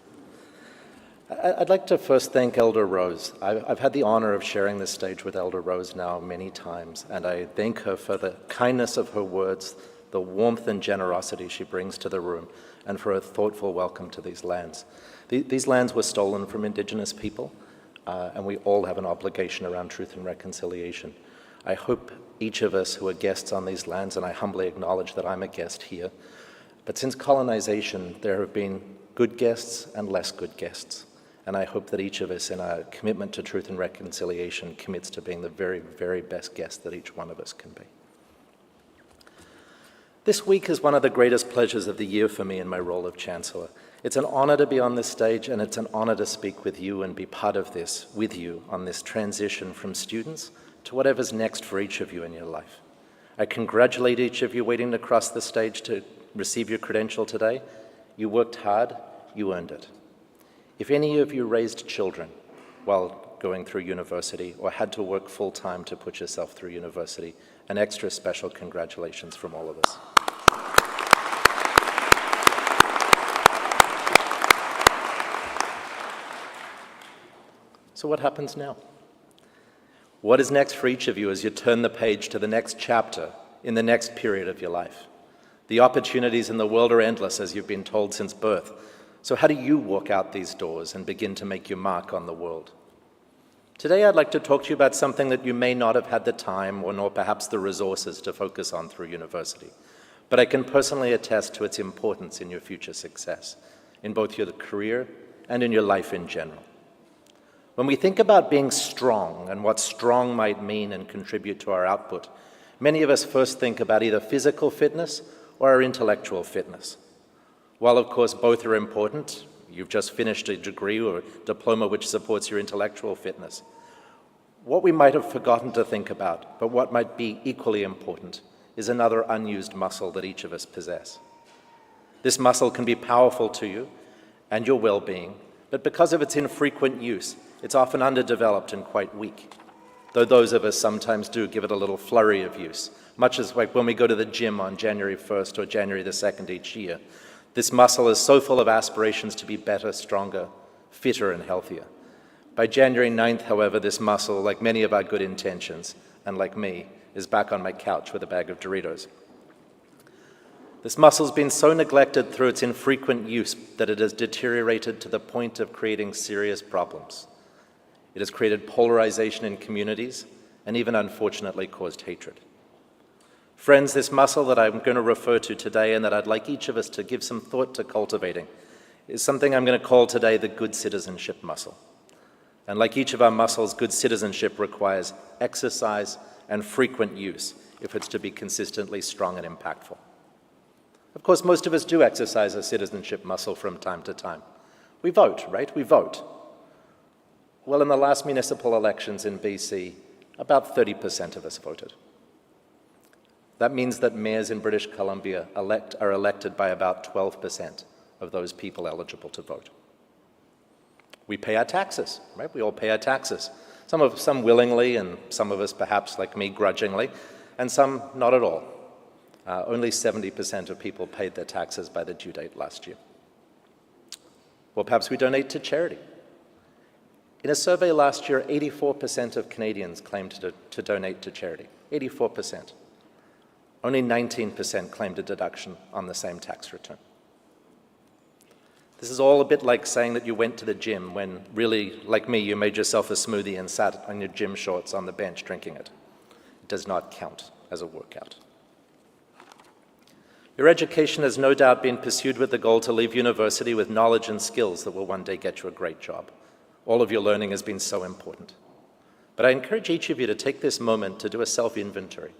I'd like to first thank Elder Rose. I've had the honor of sharing this stage with Elder Rose now many times, and I thank her for the kindness of her words, the warmth and generosity she brings to the room, and for a thoughtful welcome to these lands. These lands were stolen from Indigenous people, and we all have an obligation around truth and reconciliation. I hope each of us who are guests on these lands, and I humbly acknowledge that I'm a guest here, but since colonization, there have been good guests and less good guests. And I hope that each of us in our commitment to truth and reconciliation commits to being the very, very best guest that each one of us can be. This week is one of the greatest pleasures of the year for me in my role of Chancellor. It's an honor to be on this stage, and it's an honor to speak with you and be part of this with you on this transition from students to whatever's next for each of you in your life. I congratulate each of you waiting to cross the stage to receive your credential today. You worked hard, you earned it. If any of you raised children while going through university or had to work full-time to put yourself through university, an extra special congratulations from all of us. So what happens now? What is next for each of you as you turn the page to the next chapter in the next period of your life? The opportunities in the world are endless, as you've been told since birth. So how do you walk out these doors and begin to make your mark on the world? Today I'd like to talk to you about something that you may not have had the time or nor perhaps the resources to focus on through university. But I can personally attest to its importance in your future success, in both your career and in your life in general. When we think about being strong and what strong might mean and contribute to our output, many of us first think about either physical fitness or our intellectual fitness. While of course both are important, you've just finished a degree or diploma which supports your intellectual fitness. What we might have forgotten to think about, but what might be equally important, is another unused muscle that each of us possess. This muscle can be powerful to you and your well-being, but because of its infrequent use, it's often underdeveloped and quite weak, though those of us sometimes do give it a little flurry of use, much as like when we go to the gym on January 1st or January the 2nd each year. This muscle is so full of aspirations to be better, stronger, fitter, and healthier. By January 9th, however, this muscle, like many of our good intentions, and like me, is back on my couch with a bag of Doritos. This muscle's been so neglected through its infrequent use that it has deteriorated to the point of creating serious problems. It has created polarization in communities and even unfortunately caused hatred. Friends, this muscle that I'm going to refer to today and that I'd like each of us to give some thought to cultivating is something I'm going to call today the good citizenship muscle. And like each of our muscles, good citizenship requires exercise and frequent use if it's to be consistently strong and impactful. Of course, most of us do exercise a citizenship muscle from time to time. We vote, right? We vote. Well, in the last municipal elections in BC, about 30% of us voted. That means that mayors in British Columbia are elected by about 12% of those people eligible to vote. We pay our taxes, right? We all pay our taxes. Some willingly, and some of us perhaps, like me, grudgingly, and some not at all. Only 70% of people paid their taxes by the due date last year. Well, perhaps we donate to charity. In a survey last year, 84% of Canadians claimed to donate to charity. 84%. Only 19% claimed a deduction on the same tax return. This is all a bit like saying that you went to the gym when really, like me, you made yourself a smoothie and sat on your gym shorts on the bench drinking it. It does not count as a workout. Your education has no doubt been pursued with the goal to leave university with knowledge and skills that will one day get you a great job. All of your learning has been so important. But I encourage each of you to take this moment to do a self-inventory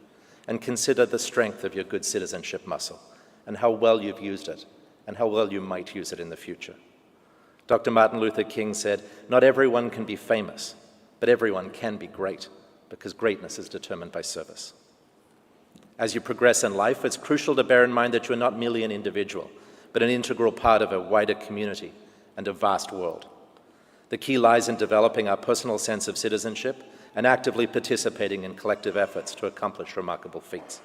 and consider the strength of your good citizenship muscle and how well you've used it and how well you might use it in the future. Dr. Martin Luther King said, "Not everyone can be famous, but everyone can be great, because greatness is determined by service." As you progress in life, it's crucial to bear in mind that you're not merely an individual, but an integral part of a wider community and a vast world. The key lies in developing our personal sense of citizenship and actively participating in collective efforts to accomplish remarkable feats.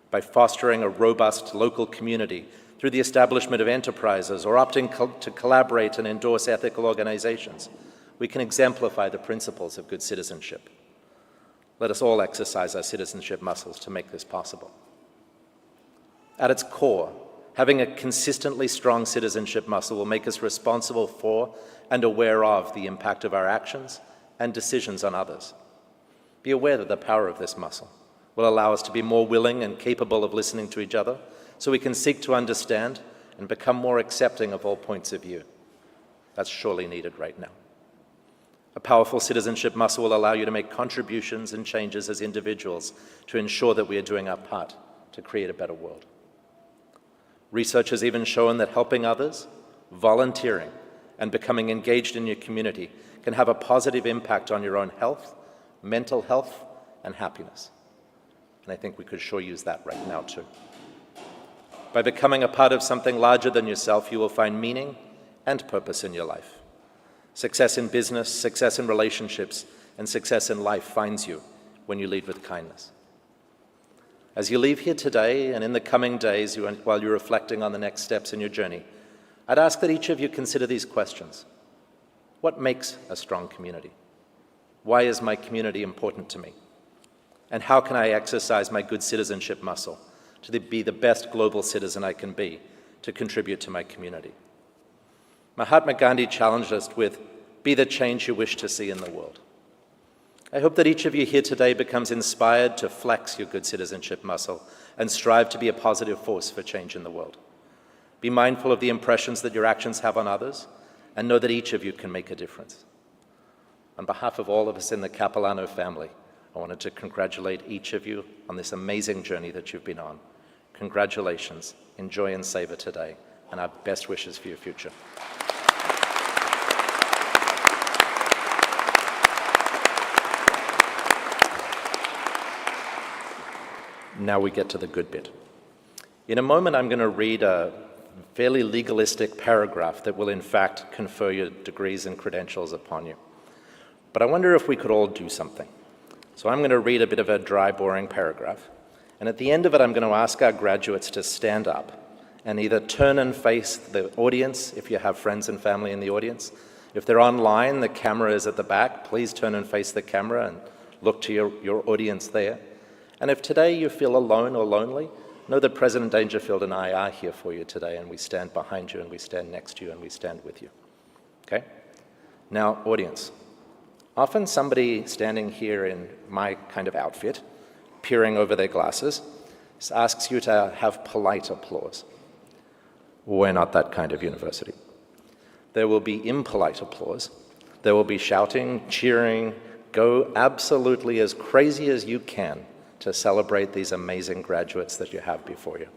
By fostering a robust local community through the establishment of enterprises or opting to collaborate and endorse ethical organizations, we can exemplify the principles of good citizenship. Let us all exercise our citizenship muscles to make this possible. At its core, having a consistently strong citizenship muscle will make us responsible for and aware of the impact of our actions and decisions on others. Be aware that the power of this muscle will allow us to be more willing and capable of listening to each other so we can seek to understand and become more accepting of all points of view. That's surely needed right now. A powerful citizenship muscle will allow you to make contributions and changes as individuals to ensure that we are doing our part to create a better world. Research has even shown that helping others, volunteering, and becoming engaged in your community can have a positive impact on your own health, mental health, and happiness. And I think we could sure use that right now too. By becoming a part of something larger than yourself, you will find meaning and purpose in your life. Success in business, success in relationships, and success in life finds you when you lead with kindness. As you leave here today and in the coming days, while you're reflecting on the next steps in your journey, I'd ask that each of you consider these questions. What makes a strong community? Why is my community important to me? And how can I exercise my good citizenship muscle to be the best global citizen I can be to contribute to my community? Mahatma Gandhi challenged us with, be the change you wish to see in the world. I hope that each of you here today becomes inspired to flex your good citizenship muscle and strive to be a positive force for change in the world. Be mindful of the impressions that your actions have on others, and know that each of you can make a difference. On behalf of all of us in the Capilano family, I wanted to congratulate each of you on this amazing journey that you've been on. Congratulations, enjoy and savor today, and our best wishes for your future. Now we get to the good bit. In a moment, I'm going to read a fairly legalistic paragraph that will in fact confer your degrees and credentials upon you. But I wonder if we could all do something. So I'm going to read a bit of a dry, boring paragraph. And at the end of it, I'm going to ask our graduates to stand up and either turn and face the audience, if you have friends and family in the audience. If they're online, the camera is at the back. Please turn and face the camera and look to your audience there. And if today you feel alone or lonely, know that President Dangerfield and I are here for you today, and we stand behind you, and we stand next to you, and we stand with you. Okay? Now, audience. Often somebody standing here in my kind of outfit, peering over their glasses, asks you to have polite applause. We're not that kind of university. There will be impolite applause. There will be shouting, cheering. Go absolutely as crazy as you can to celebrate these amazing graduates that you have before you.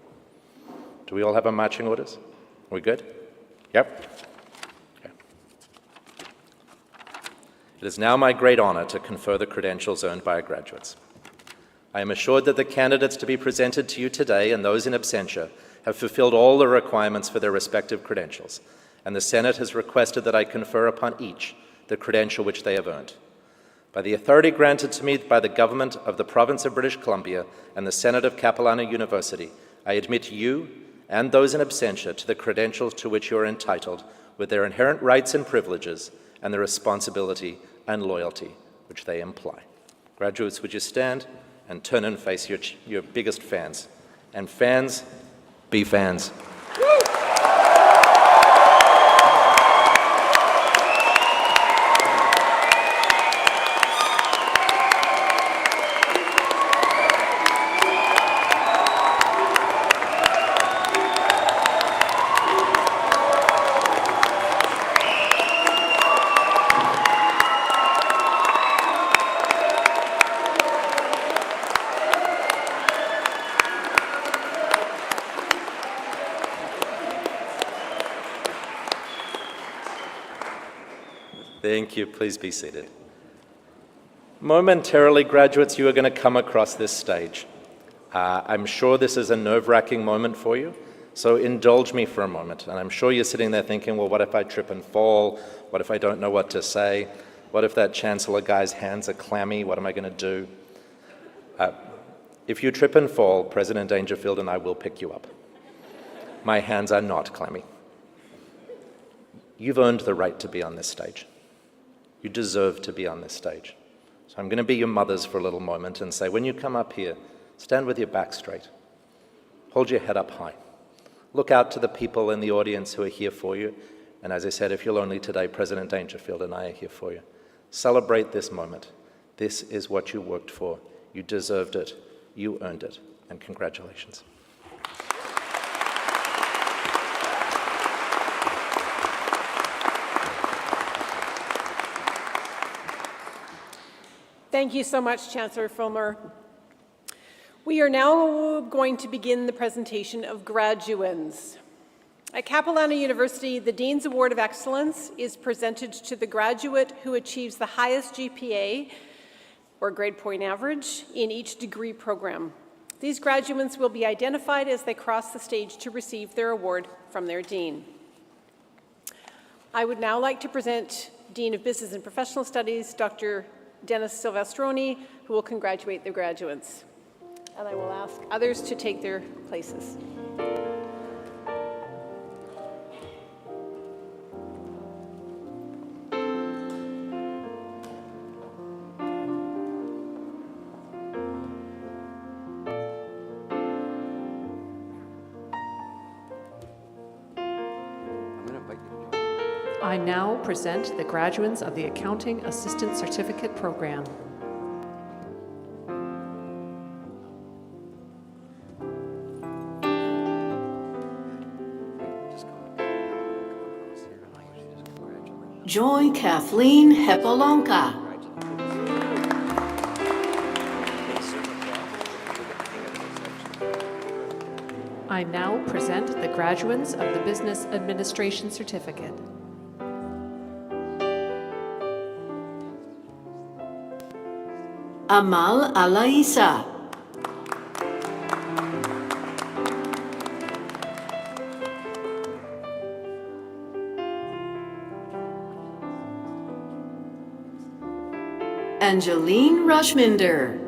Do we all have our marching orders? Are we good? Yep. Okay. It is now my great honor to confer the credentials earned by our graduates. I am assured that the candidates to be presented to you today and those in absentia have fulfilled all the requirements for their respective credentials, and the Senate has requested that I confer upon each the credential which they have earned. By the authority granted to me by the government of the province of British Columbia and the Senate of Capilano University, I admit you and those in absentia to the credentials to which you are entitled with their inherent rights and privileges and the responsibility and loyalty which they imply. Graduates, would you stand and turn and face your biggest fans? And fans, be fans. Thank you. Please be seated. Momentarily, graduates, you are going to come across this stage. I'm sure this is a nerve-wracking moment for you, so indulge me for a moment. And I'm sure you're sitting there thinking, well, what if I trip and fall? What if I don't know what to say? What if that chancellor guy's hands are clammy? What am I going to do? If you trip and fall, President Dangerfield and I will pick you up. My hands are not clammy. You've earned the right to be on this stage. You deserve to be on this stage. So I'm going to be your mothers for a little moment and say, when you come up here, stand with your back straight. Hold your head up high. Look out to the people in the audience who are here for you. And as I said, if you're lonely today, President Dangerfield and I are here for you. Celebrate this moment. This is what you worked for. You deserved it. You earned it. And congratulations.
Thank you so much, Chancellor Fulmer. We are now going to begin the presentation of graduands. At Capilano University, the Dean's Award of Excellence is presented to the graduate who achieves the highest GPA, or grade point average, in each degree program. These graduates will be identified as they cross the stage to receive their award from their Dean. I would now like to present Dean of Business and Professional Studies, Dr. Dennis Silvestroni, who will congratulate the graduates. And I will ask others to take their places.
I now present the graduates of the Accounting Assistant Certificate Program.
Joy Kathleen Hepalonka.
I now present the graduates of the Business Administration Certificate.
Amal Alaisa. Angeline Rushminder.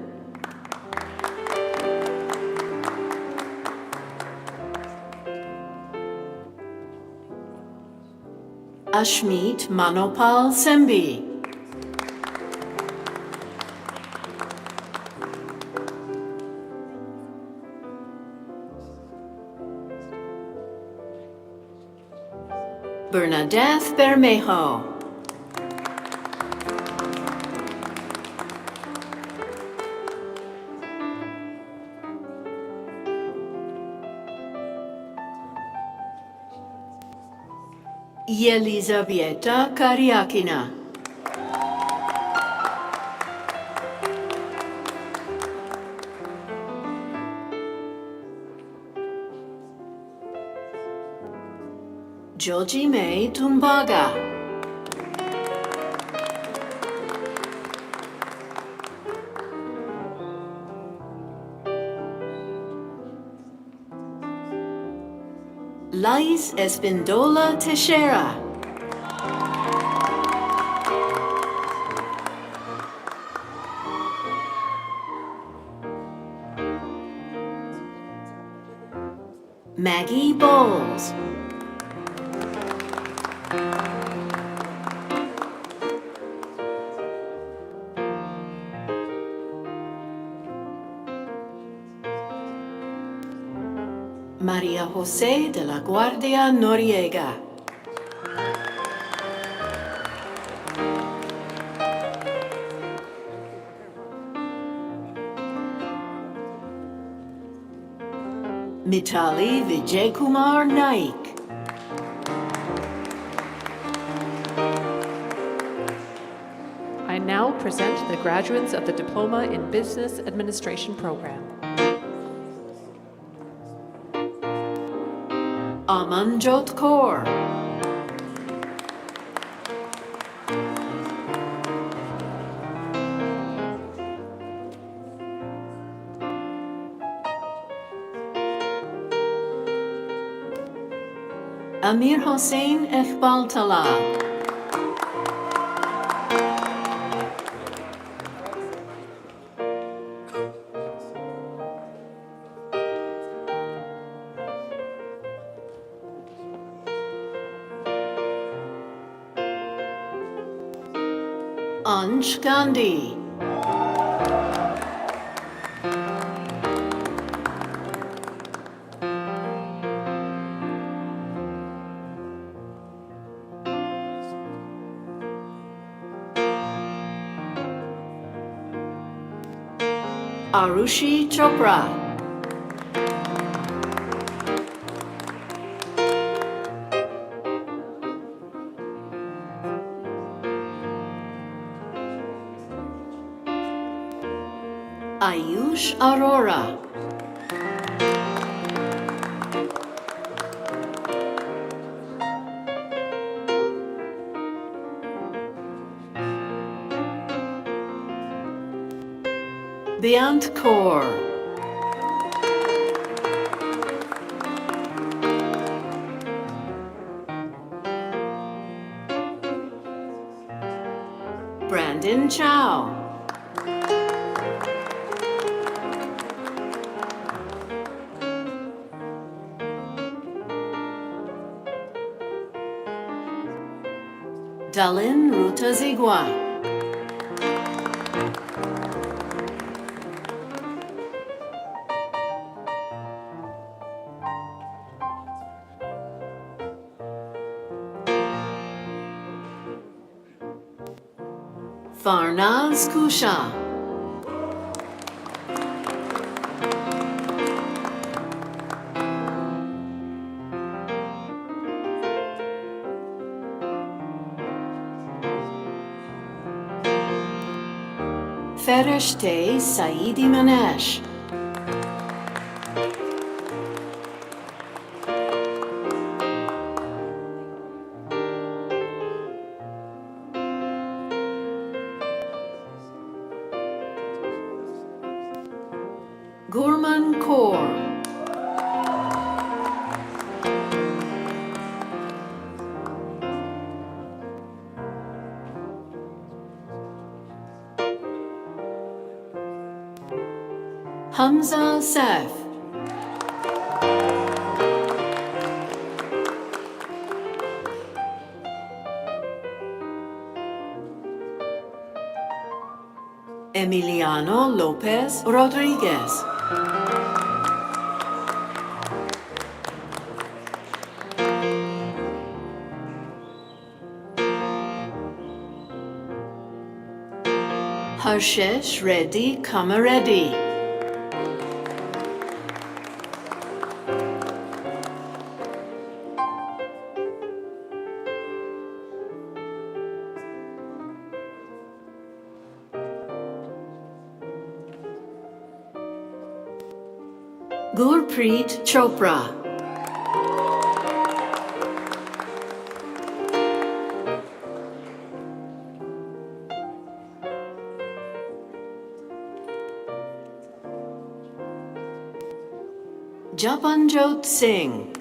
Ashmeet Manopal Sembi. Bernadette Bermejo. Yelizabieta Kariakina. Georgie May Tumbaga. Lais Espindola Teixeira. Maggie Bowles. Maria José de la Guardia Noriega. Mitali Vijaykumar Naik.
I now present the graduates of the Diploma in Business Administration Program.
Amanjot Kaur. Amir Hossein Iqbal Talal. Ansh Gandhi. Arushi Chopra. Ayush Arora. Beant Kaur. Brandon Chow. Dalin Rutazigwa. Farnaz Kusha. Fereshte Saidi Manesh. Gurman Kaur. Hamza Saif. Emiliano Lopez Rodriguez. Harshesh Reddy Kamareddy. Gurpreet Chopra. Japanjot Singh.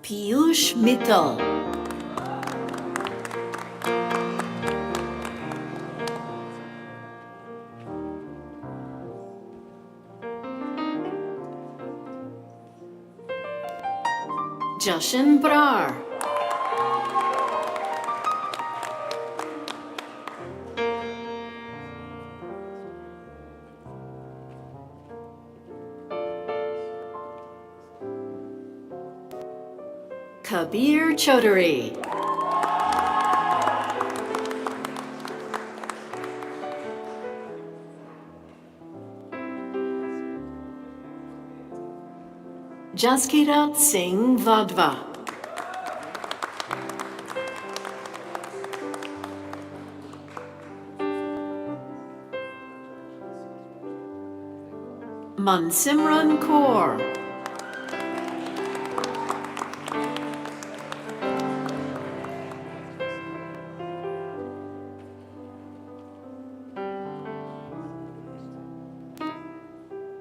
Piyush Mittal. Jashin Brar. Kabir Chaudhary. Jaskirat Singh Vadva. Mansimran Kaur.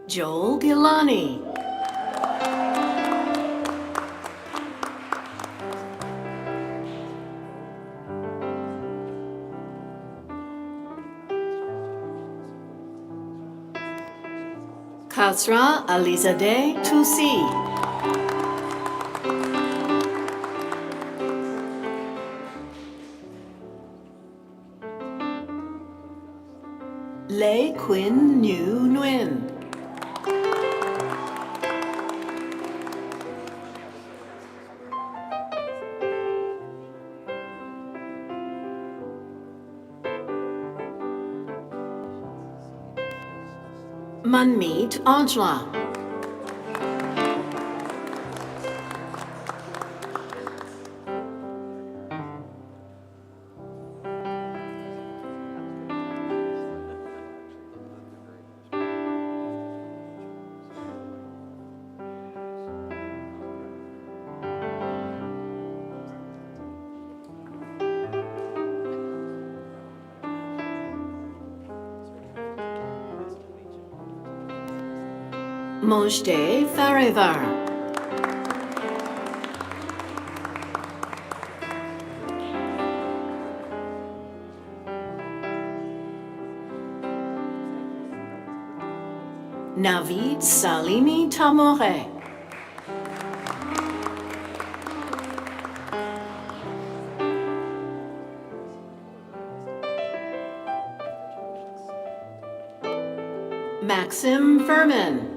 Joel Gilani. Kasra Alizadeh Tusi. Lei Quinn New Nguyen. Manmeet Aujla. Mojde Farivar. Navid Salimi Tamore. Maxim Furman.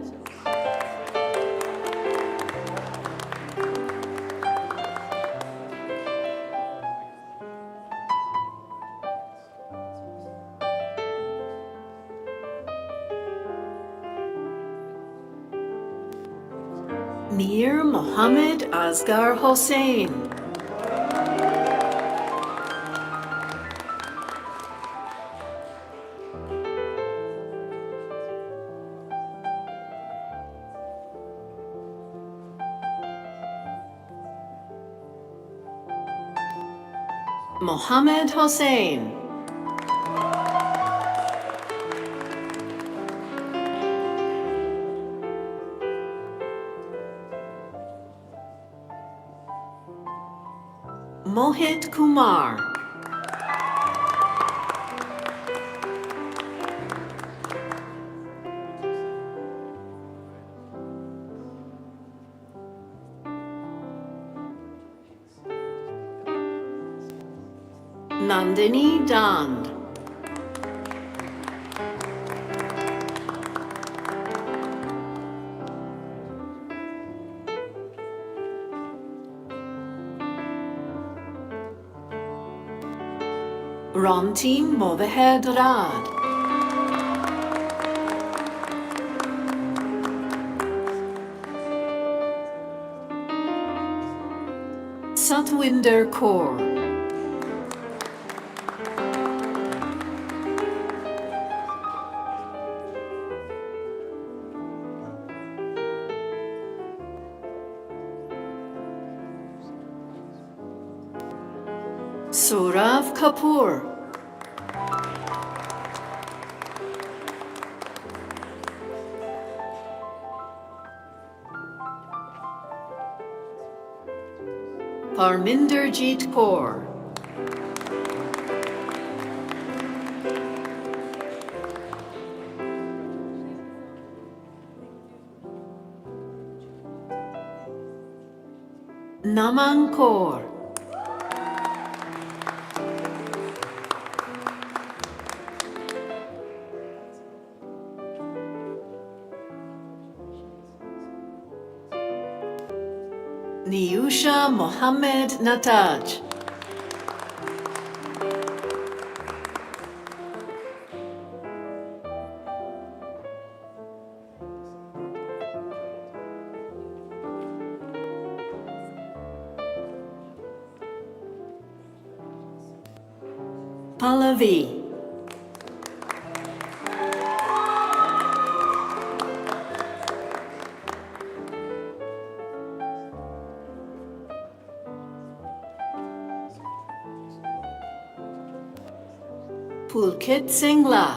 Mir Mohammed Asghar Hossain. Mohammed Hossain. Mohit Kumar. Nandini Dand. Ramti Movahed Rad. Satwinder Kaur. Saurav Kapoor. Parminderjeet Kaur. Naman Kaur. Niyusha Mohammed Nataj. Pallavi. Pulkit Singla.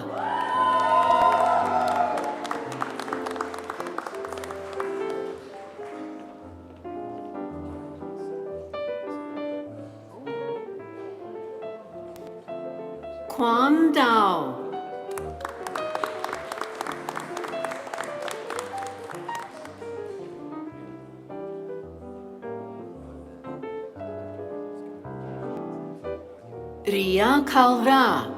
Quan Dao. Ria Kalra.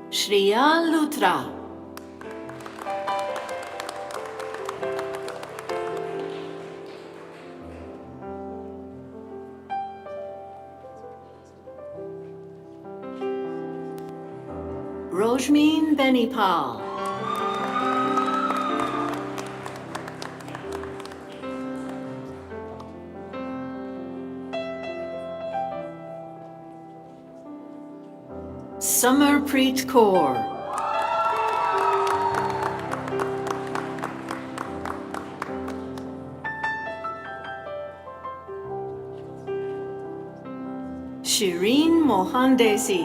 Shriya Luthra. Rojmeen Benipal. Samarpreet Kaur. Shireen Mohandesi.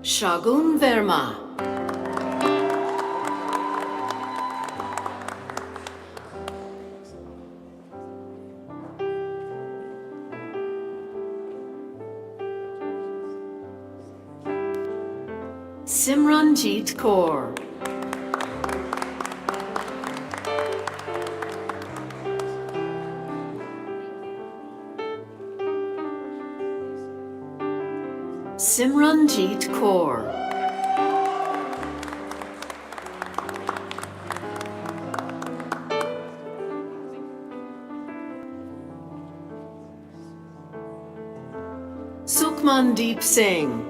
Shagun Verma. Simranjeet Kaur. Simranjeet Kaur. Sukhmandeep Singh.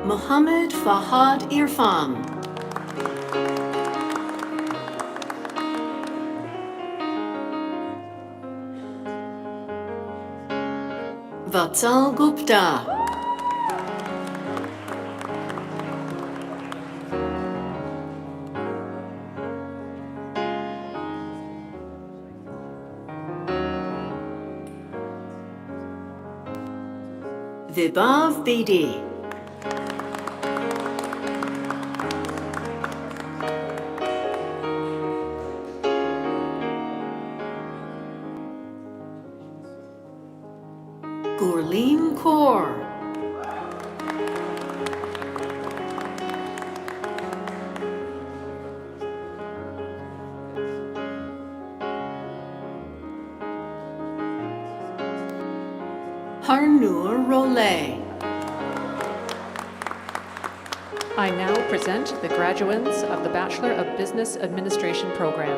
Mohammed Fahad Irfan. Vatsal Gupta. Vibhav Bedi. Gurleen Kaur. Harnoor Rolay.
I now present the graduates of the Bachelor of Business Administration program.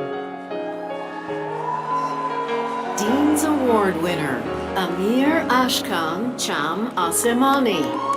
Dean's Award winner, Amir Ashkan Cham Asemani.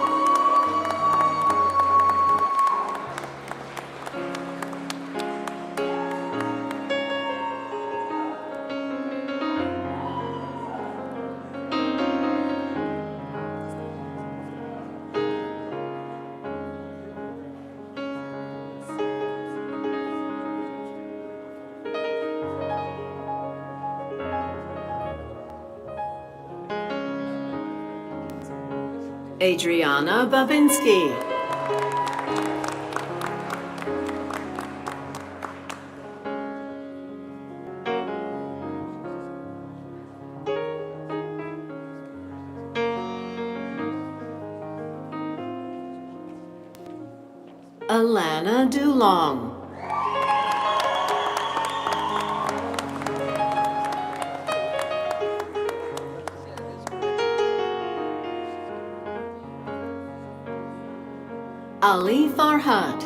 Adriana Babinski. Alana Dulong. Ali Farhad.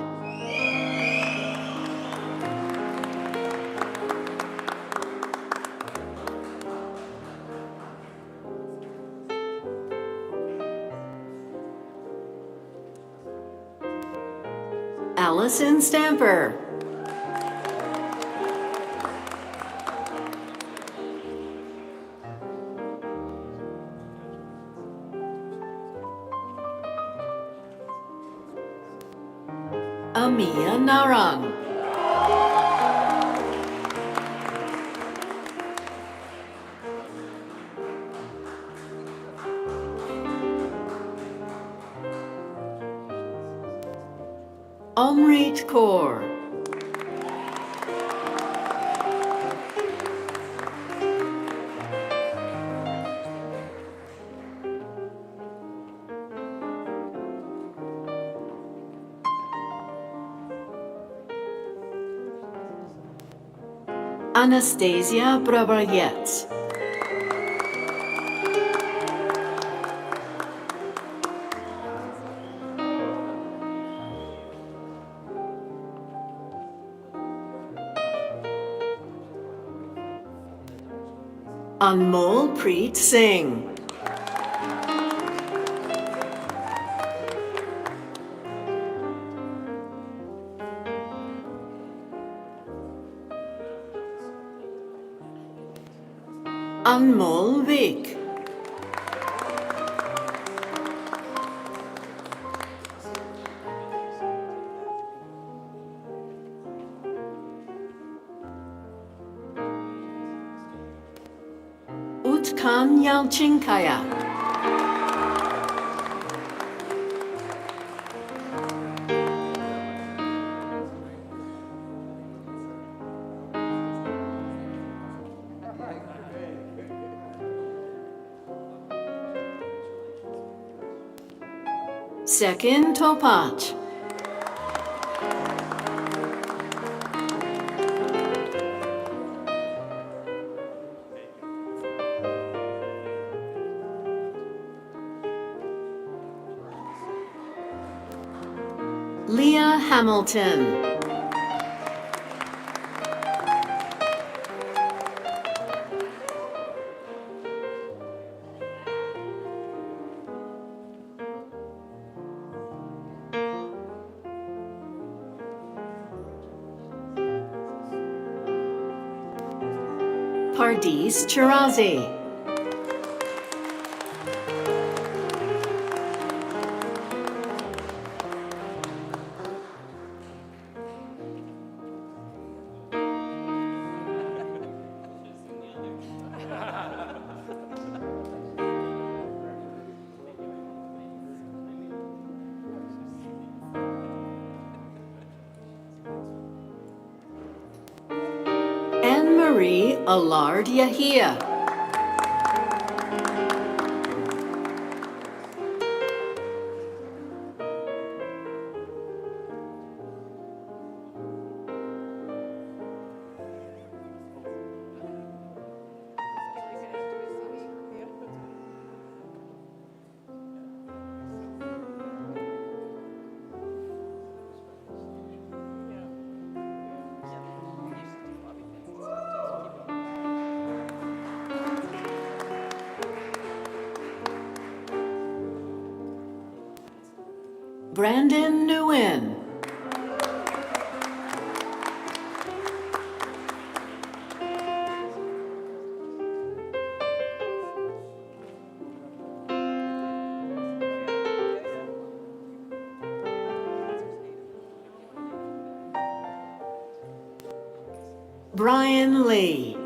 Allison Stamper. Amia Narang. Omrit Kaur. Anastasia Brabayets. Anmol Preet Singh. Anmol Vik. Utkan Yalchinkaya. Sekin Topach. Leah Hamilton. Pardis Chirazi. Anne-Marie Allard Yahia. Brandon Nguyen. Brian Lee.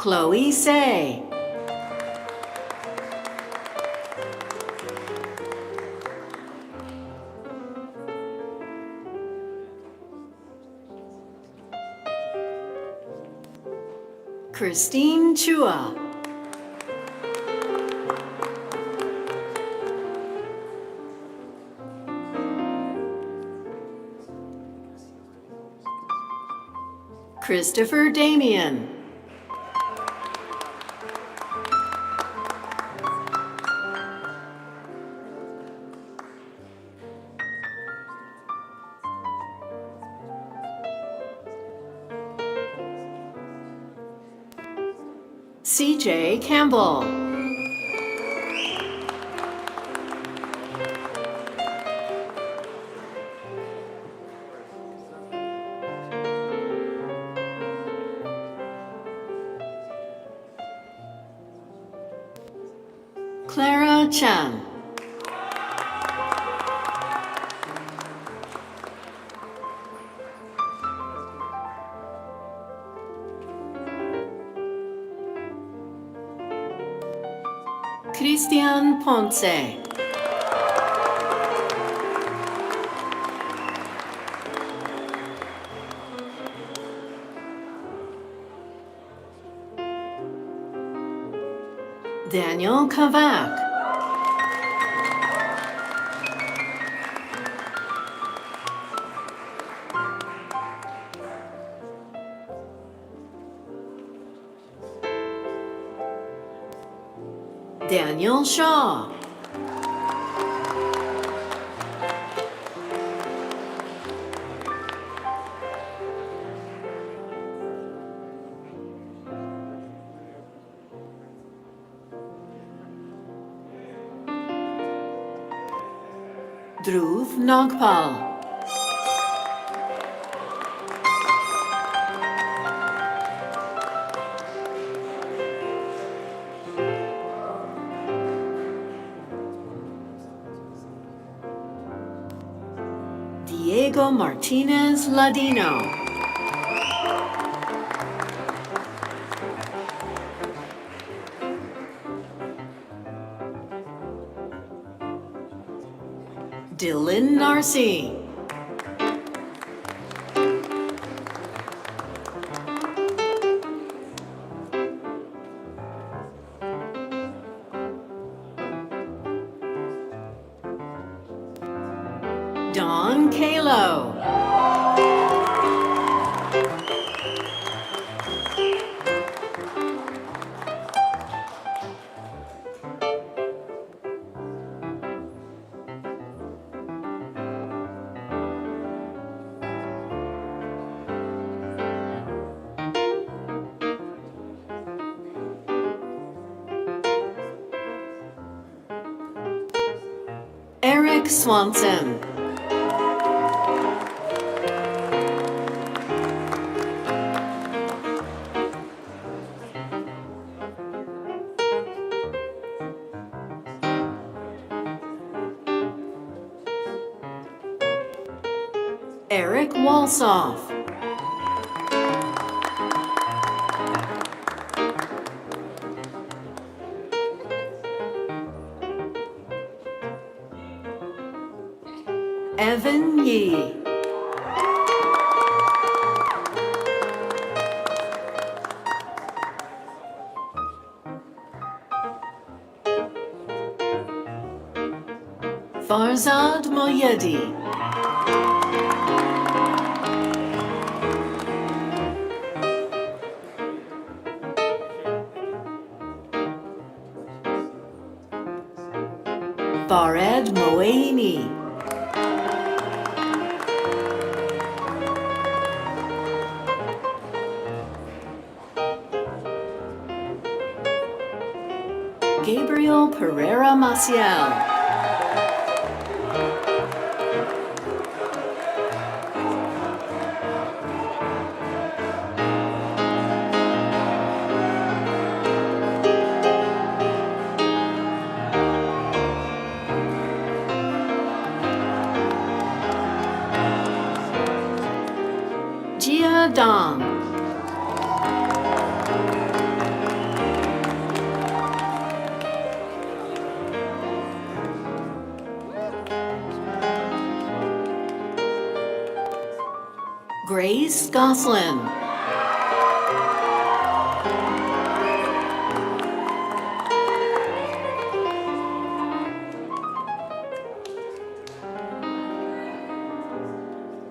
Chloe Say. Christine Chua. Christopher Damian. CJ Campbell. Clara Chan. Christian Ponce. Daniel Kavak. Daniel Shaw. Dhruv Nagpal. Diego Martinez Ladino. Dylan Narcy. Don Kalo. Eric Swanson. Eric Walsoff. Evan Yee. Farzad Moyedi. Fared Moaini. Gabriel Pereira Maciel. Gia Dong. Grace Goslin.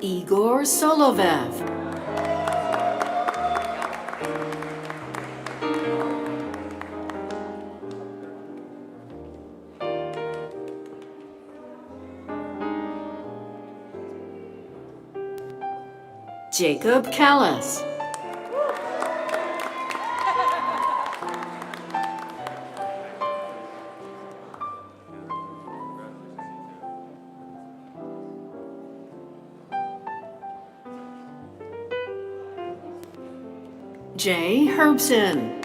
Igor Solovev. Jacob Callis. Jay Herbson.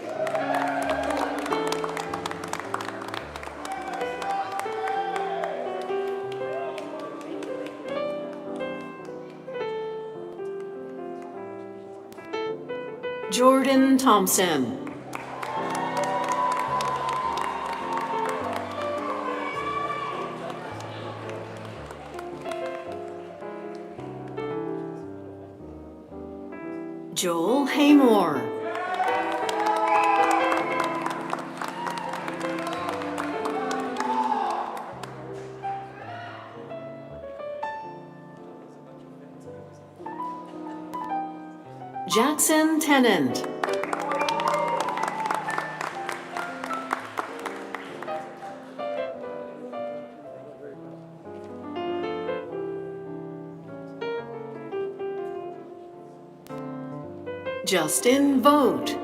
Jordan Thompson. Joel Haymore. Jackson Tennant. Justin Vogt.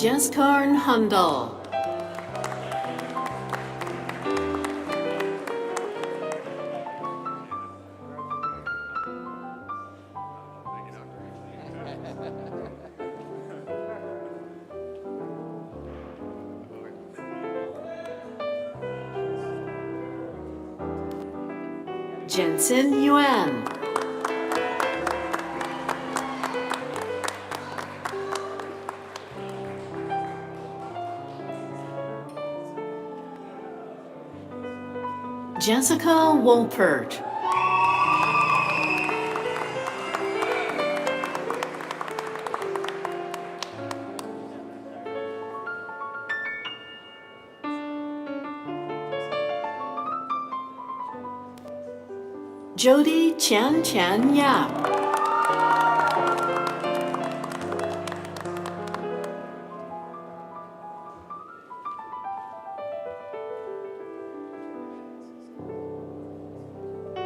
Jeskarn Hundal. Jensen Yuan. Jessica Wolpert. Jody Chan Yap.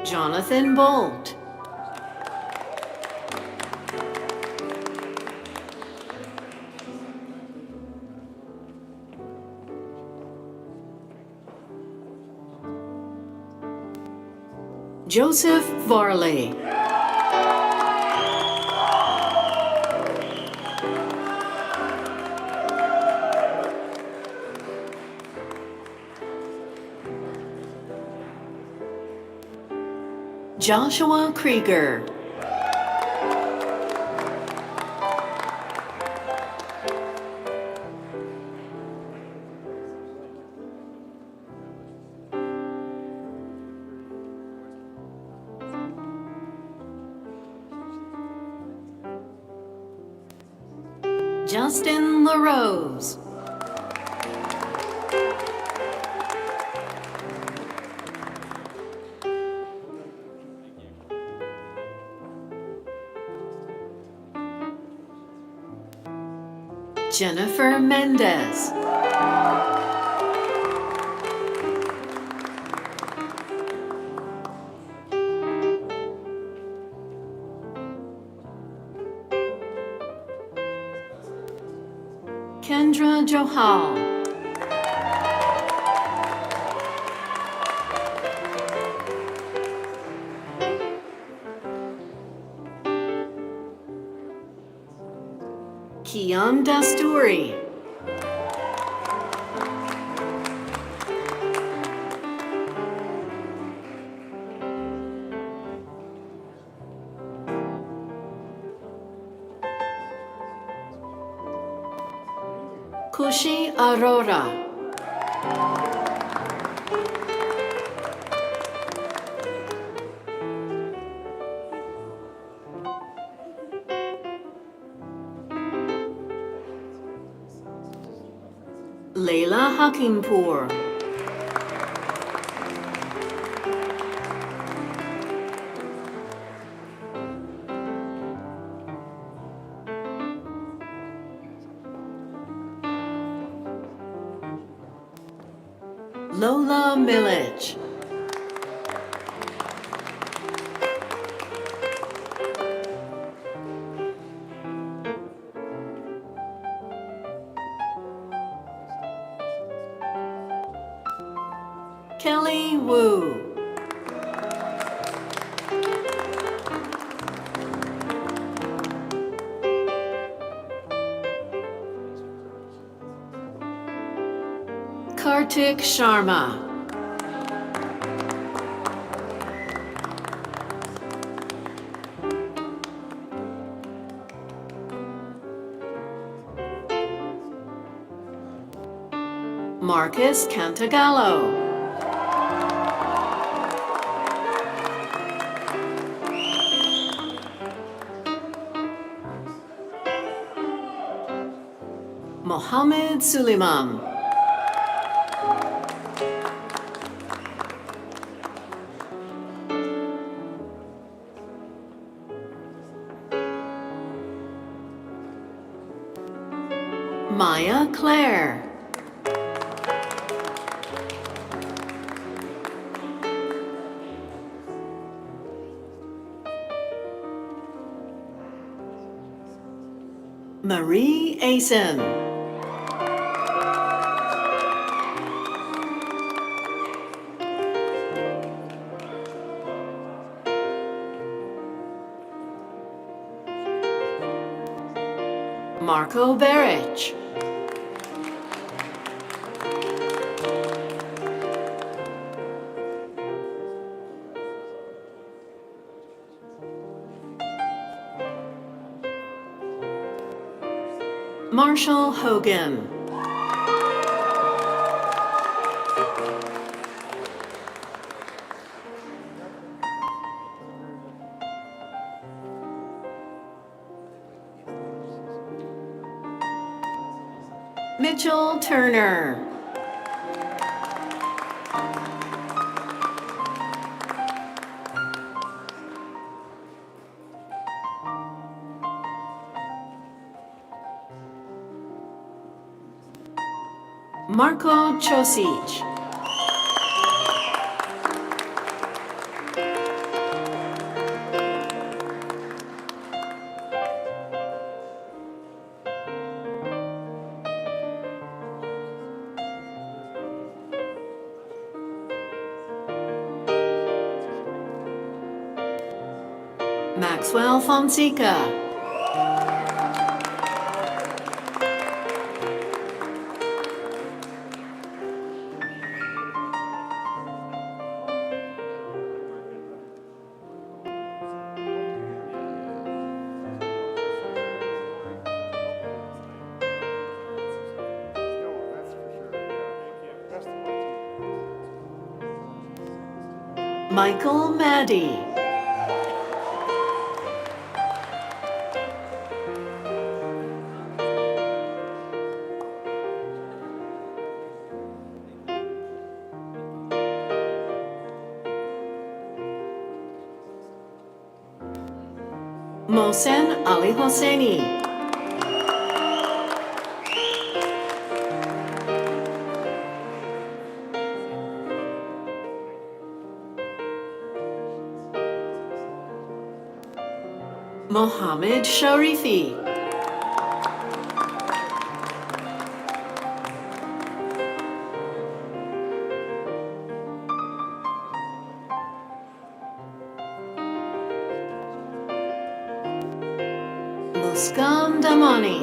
Jonathan Bolt. Joseph Varley. Joshua Krieger. Justin LaRose. Jennifer Mendez. Kendra Johal. Kian Dasturi. Kushi Aurora. Leila Hakimpour. Lola Milic. Kelly Wu. Kartik Sharma. Marcus Cantagallo. Mohammed Suleiman. Maya Claire. Marie Asen. Marco Beric. Marshall Hogan. Mitchell Turner. Marko Ćosić. Maxwell Fonseca. Michael Maddy. Mohsen Ali Hosseini. Mohammed Sharifi. Muskan Damani.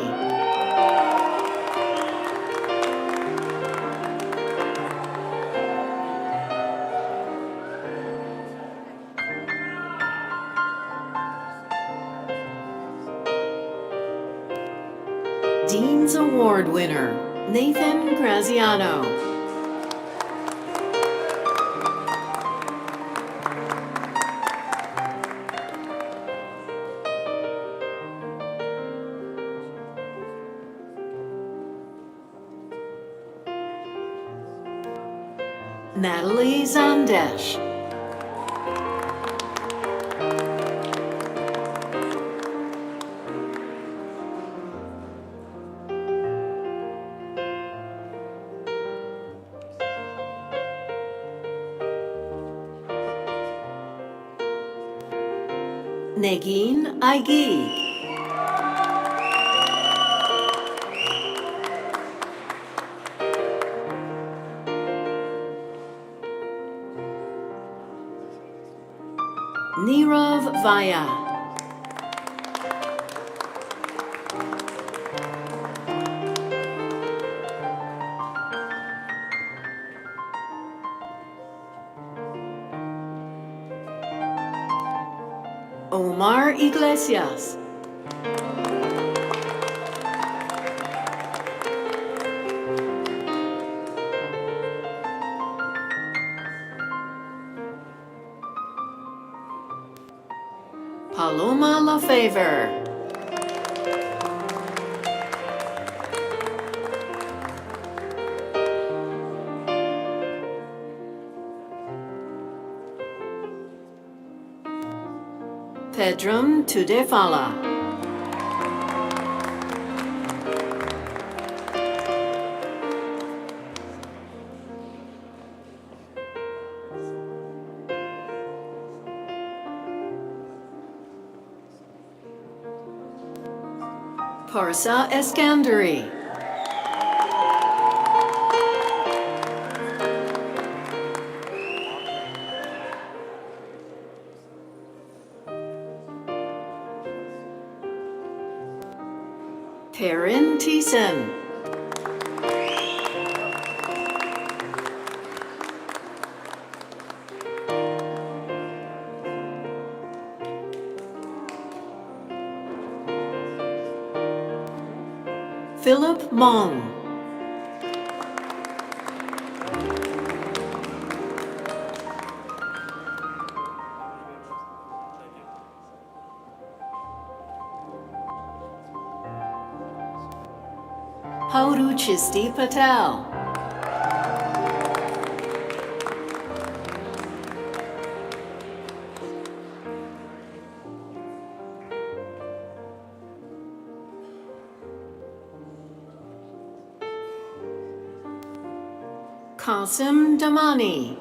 Dean's Award winner, Nathan Graziano. Natalie Zandesh. Negin Aigui. Nirav Vaya. Omar Iglesias. Paloma Lefevre. Pedram Tudefala. Parsa Eskandari. Perrin Thiessen. Philip Mong. Pauruchisti Patel. Qasim Damani.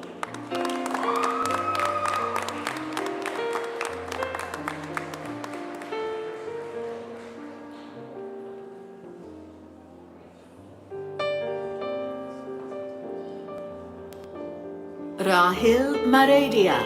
Rahil Maredia.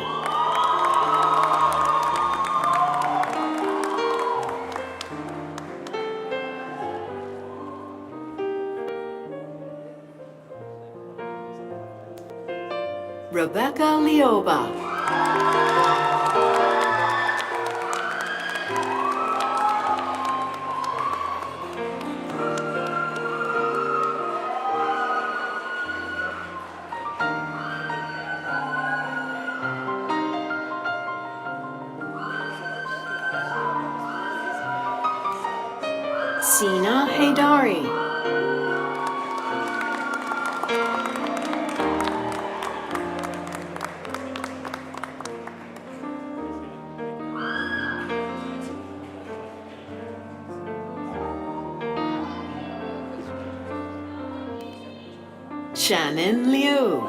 Rebecca Lioba. Sina Haydari. Shannon Liu.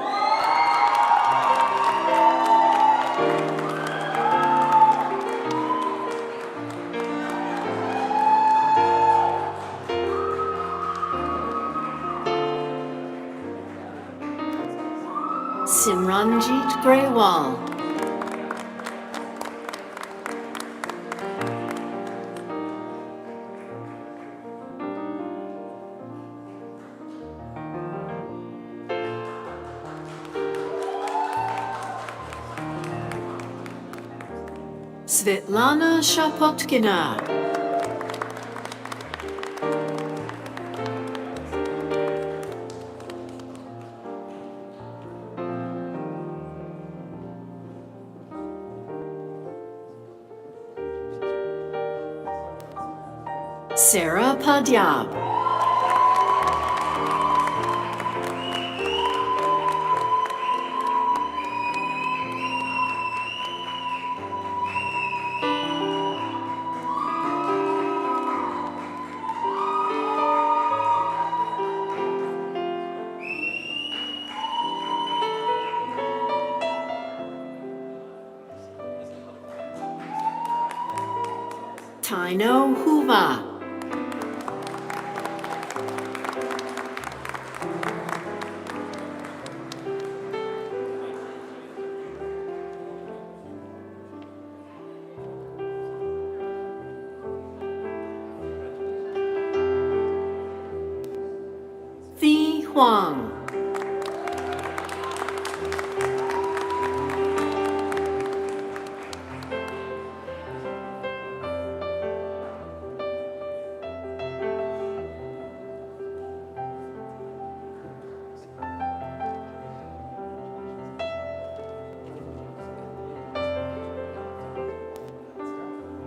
Simranjit Grewal. Svetlana Shapotkina. Sarah Padyab. Tino Huva. Thi Huang.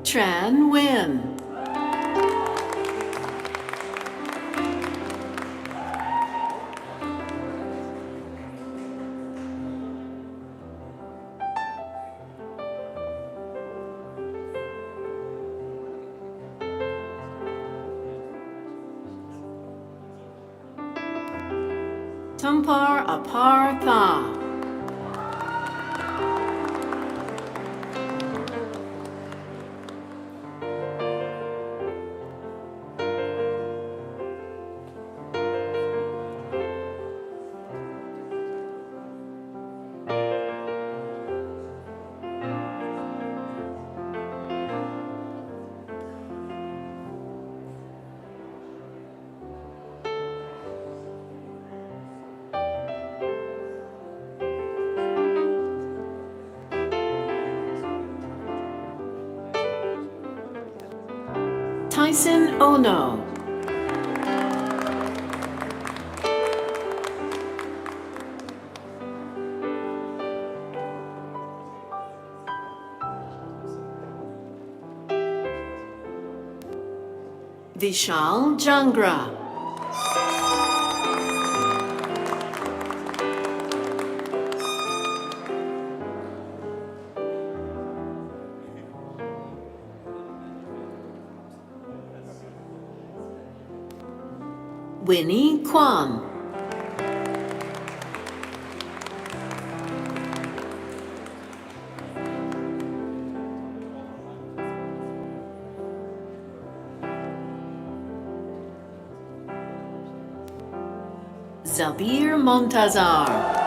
Tran Nguyen. Tumpar Apar Tha. Tyson Ono. Vishal Jangra. Winnie Kwan. Zabir Montazar.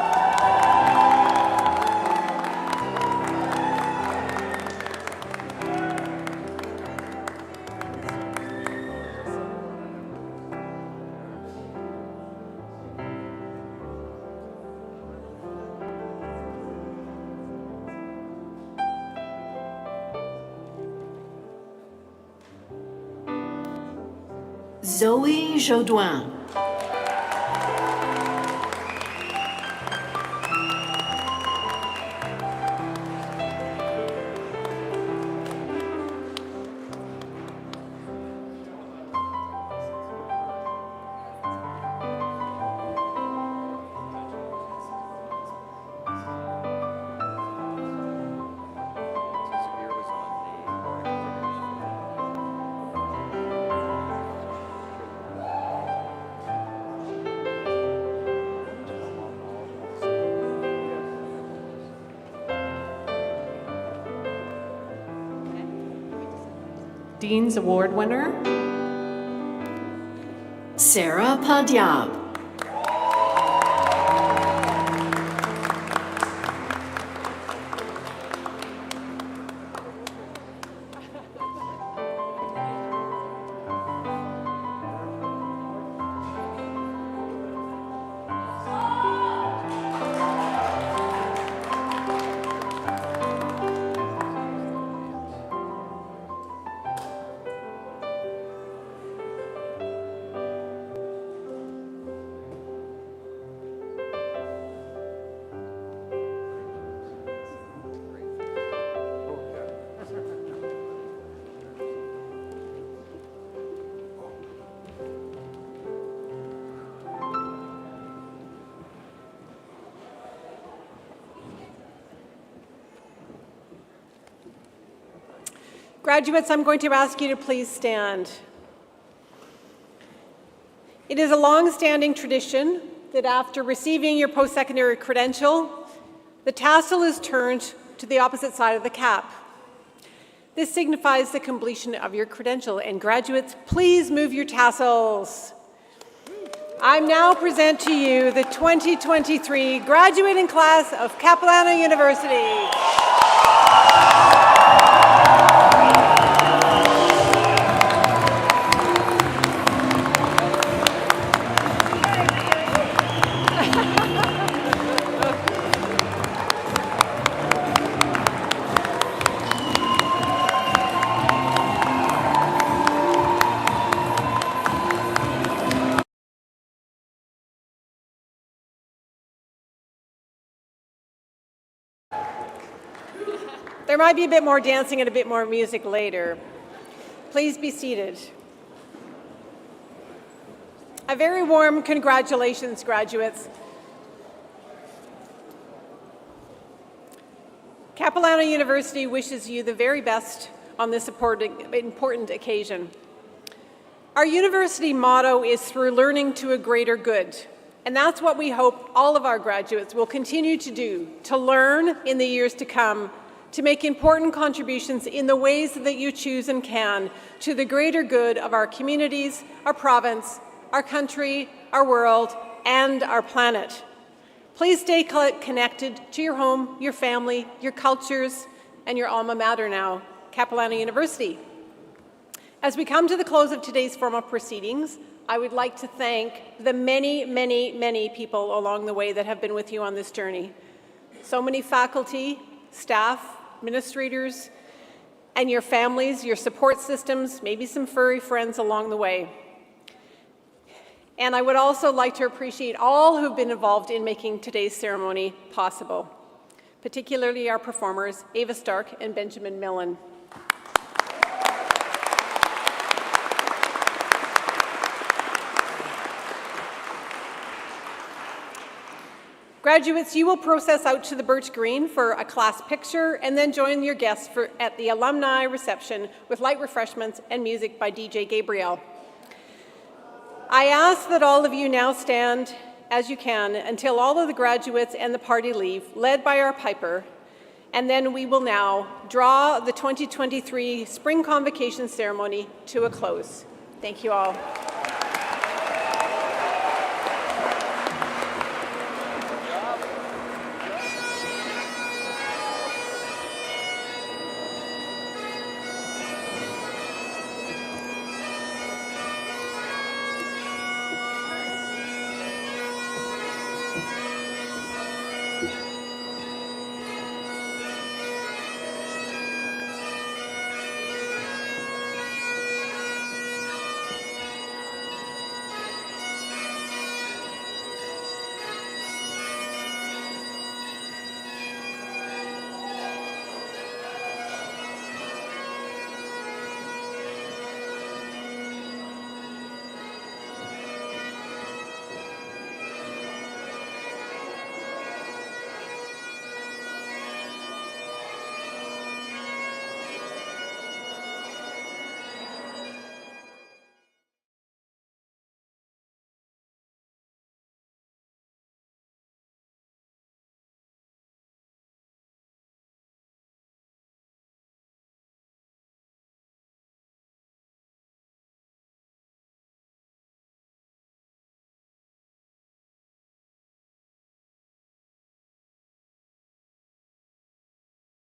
Zoe Jodoin.
Dean's Award winner,
Sarah Padyab.
Graduates, I'm going to ask you to please stand. It is a long-standing tradition that after receiving your post-secondary credential, the tassel is turned to the opposite side of the cap. This signifies the completion of your credential, and graduates, please move your tassels. I now present to you the 2023 graduating class of Capilano University. There might be a bit more dancing and a bit more music later. Please be seated. A very warm congratulations, graduates. Capilano University wishes you the very best on this important occasion. Our university motto is through learning to a greater good. And that's what we hope all of our graduates will continue to do, to learn in the years to come, to make important contributions in the ways that you choose and can to the greater good of our communities, our province, our country, our world, and our planet. Please stay connected to your home, your family, your cultures, and your alma mater now, Capilano University. As we come to the close of today's formal proceedings, I would like to thank the many, many, many people along the way that have been with you on this journey. So many faculty, staff, administrators, and your families, your support systems, maybe some furry friends along the way. And I would also like to appreciate all who've been involved in making today's ceremony possible, particularly our performers, Ava Stark and Benjamin Millen. Graduates, you will process out to the Birch Green for a class picture and then join your guests at the alumni reception with light refreshments and music by DJ Gabriel. I ask that all of you now stand as you can until all of the graduates and the party leave, led by our piper, and then we will now draw the 2023 Spring Convocation ceremony to a close. Thank you all.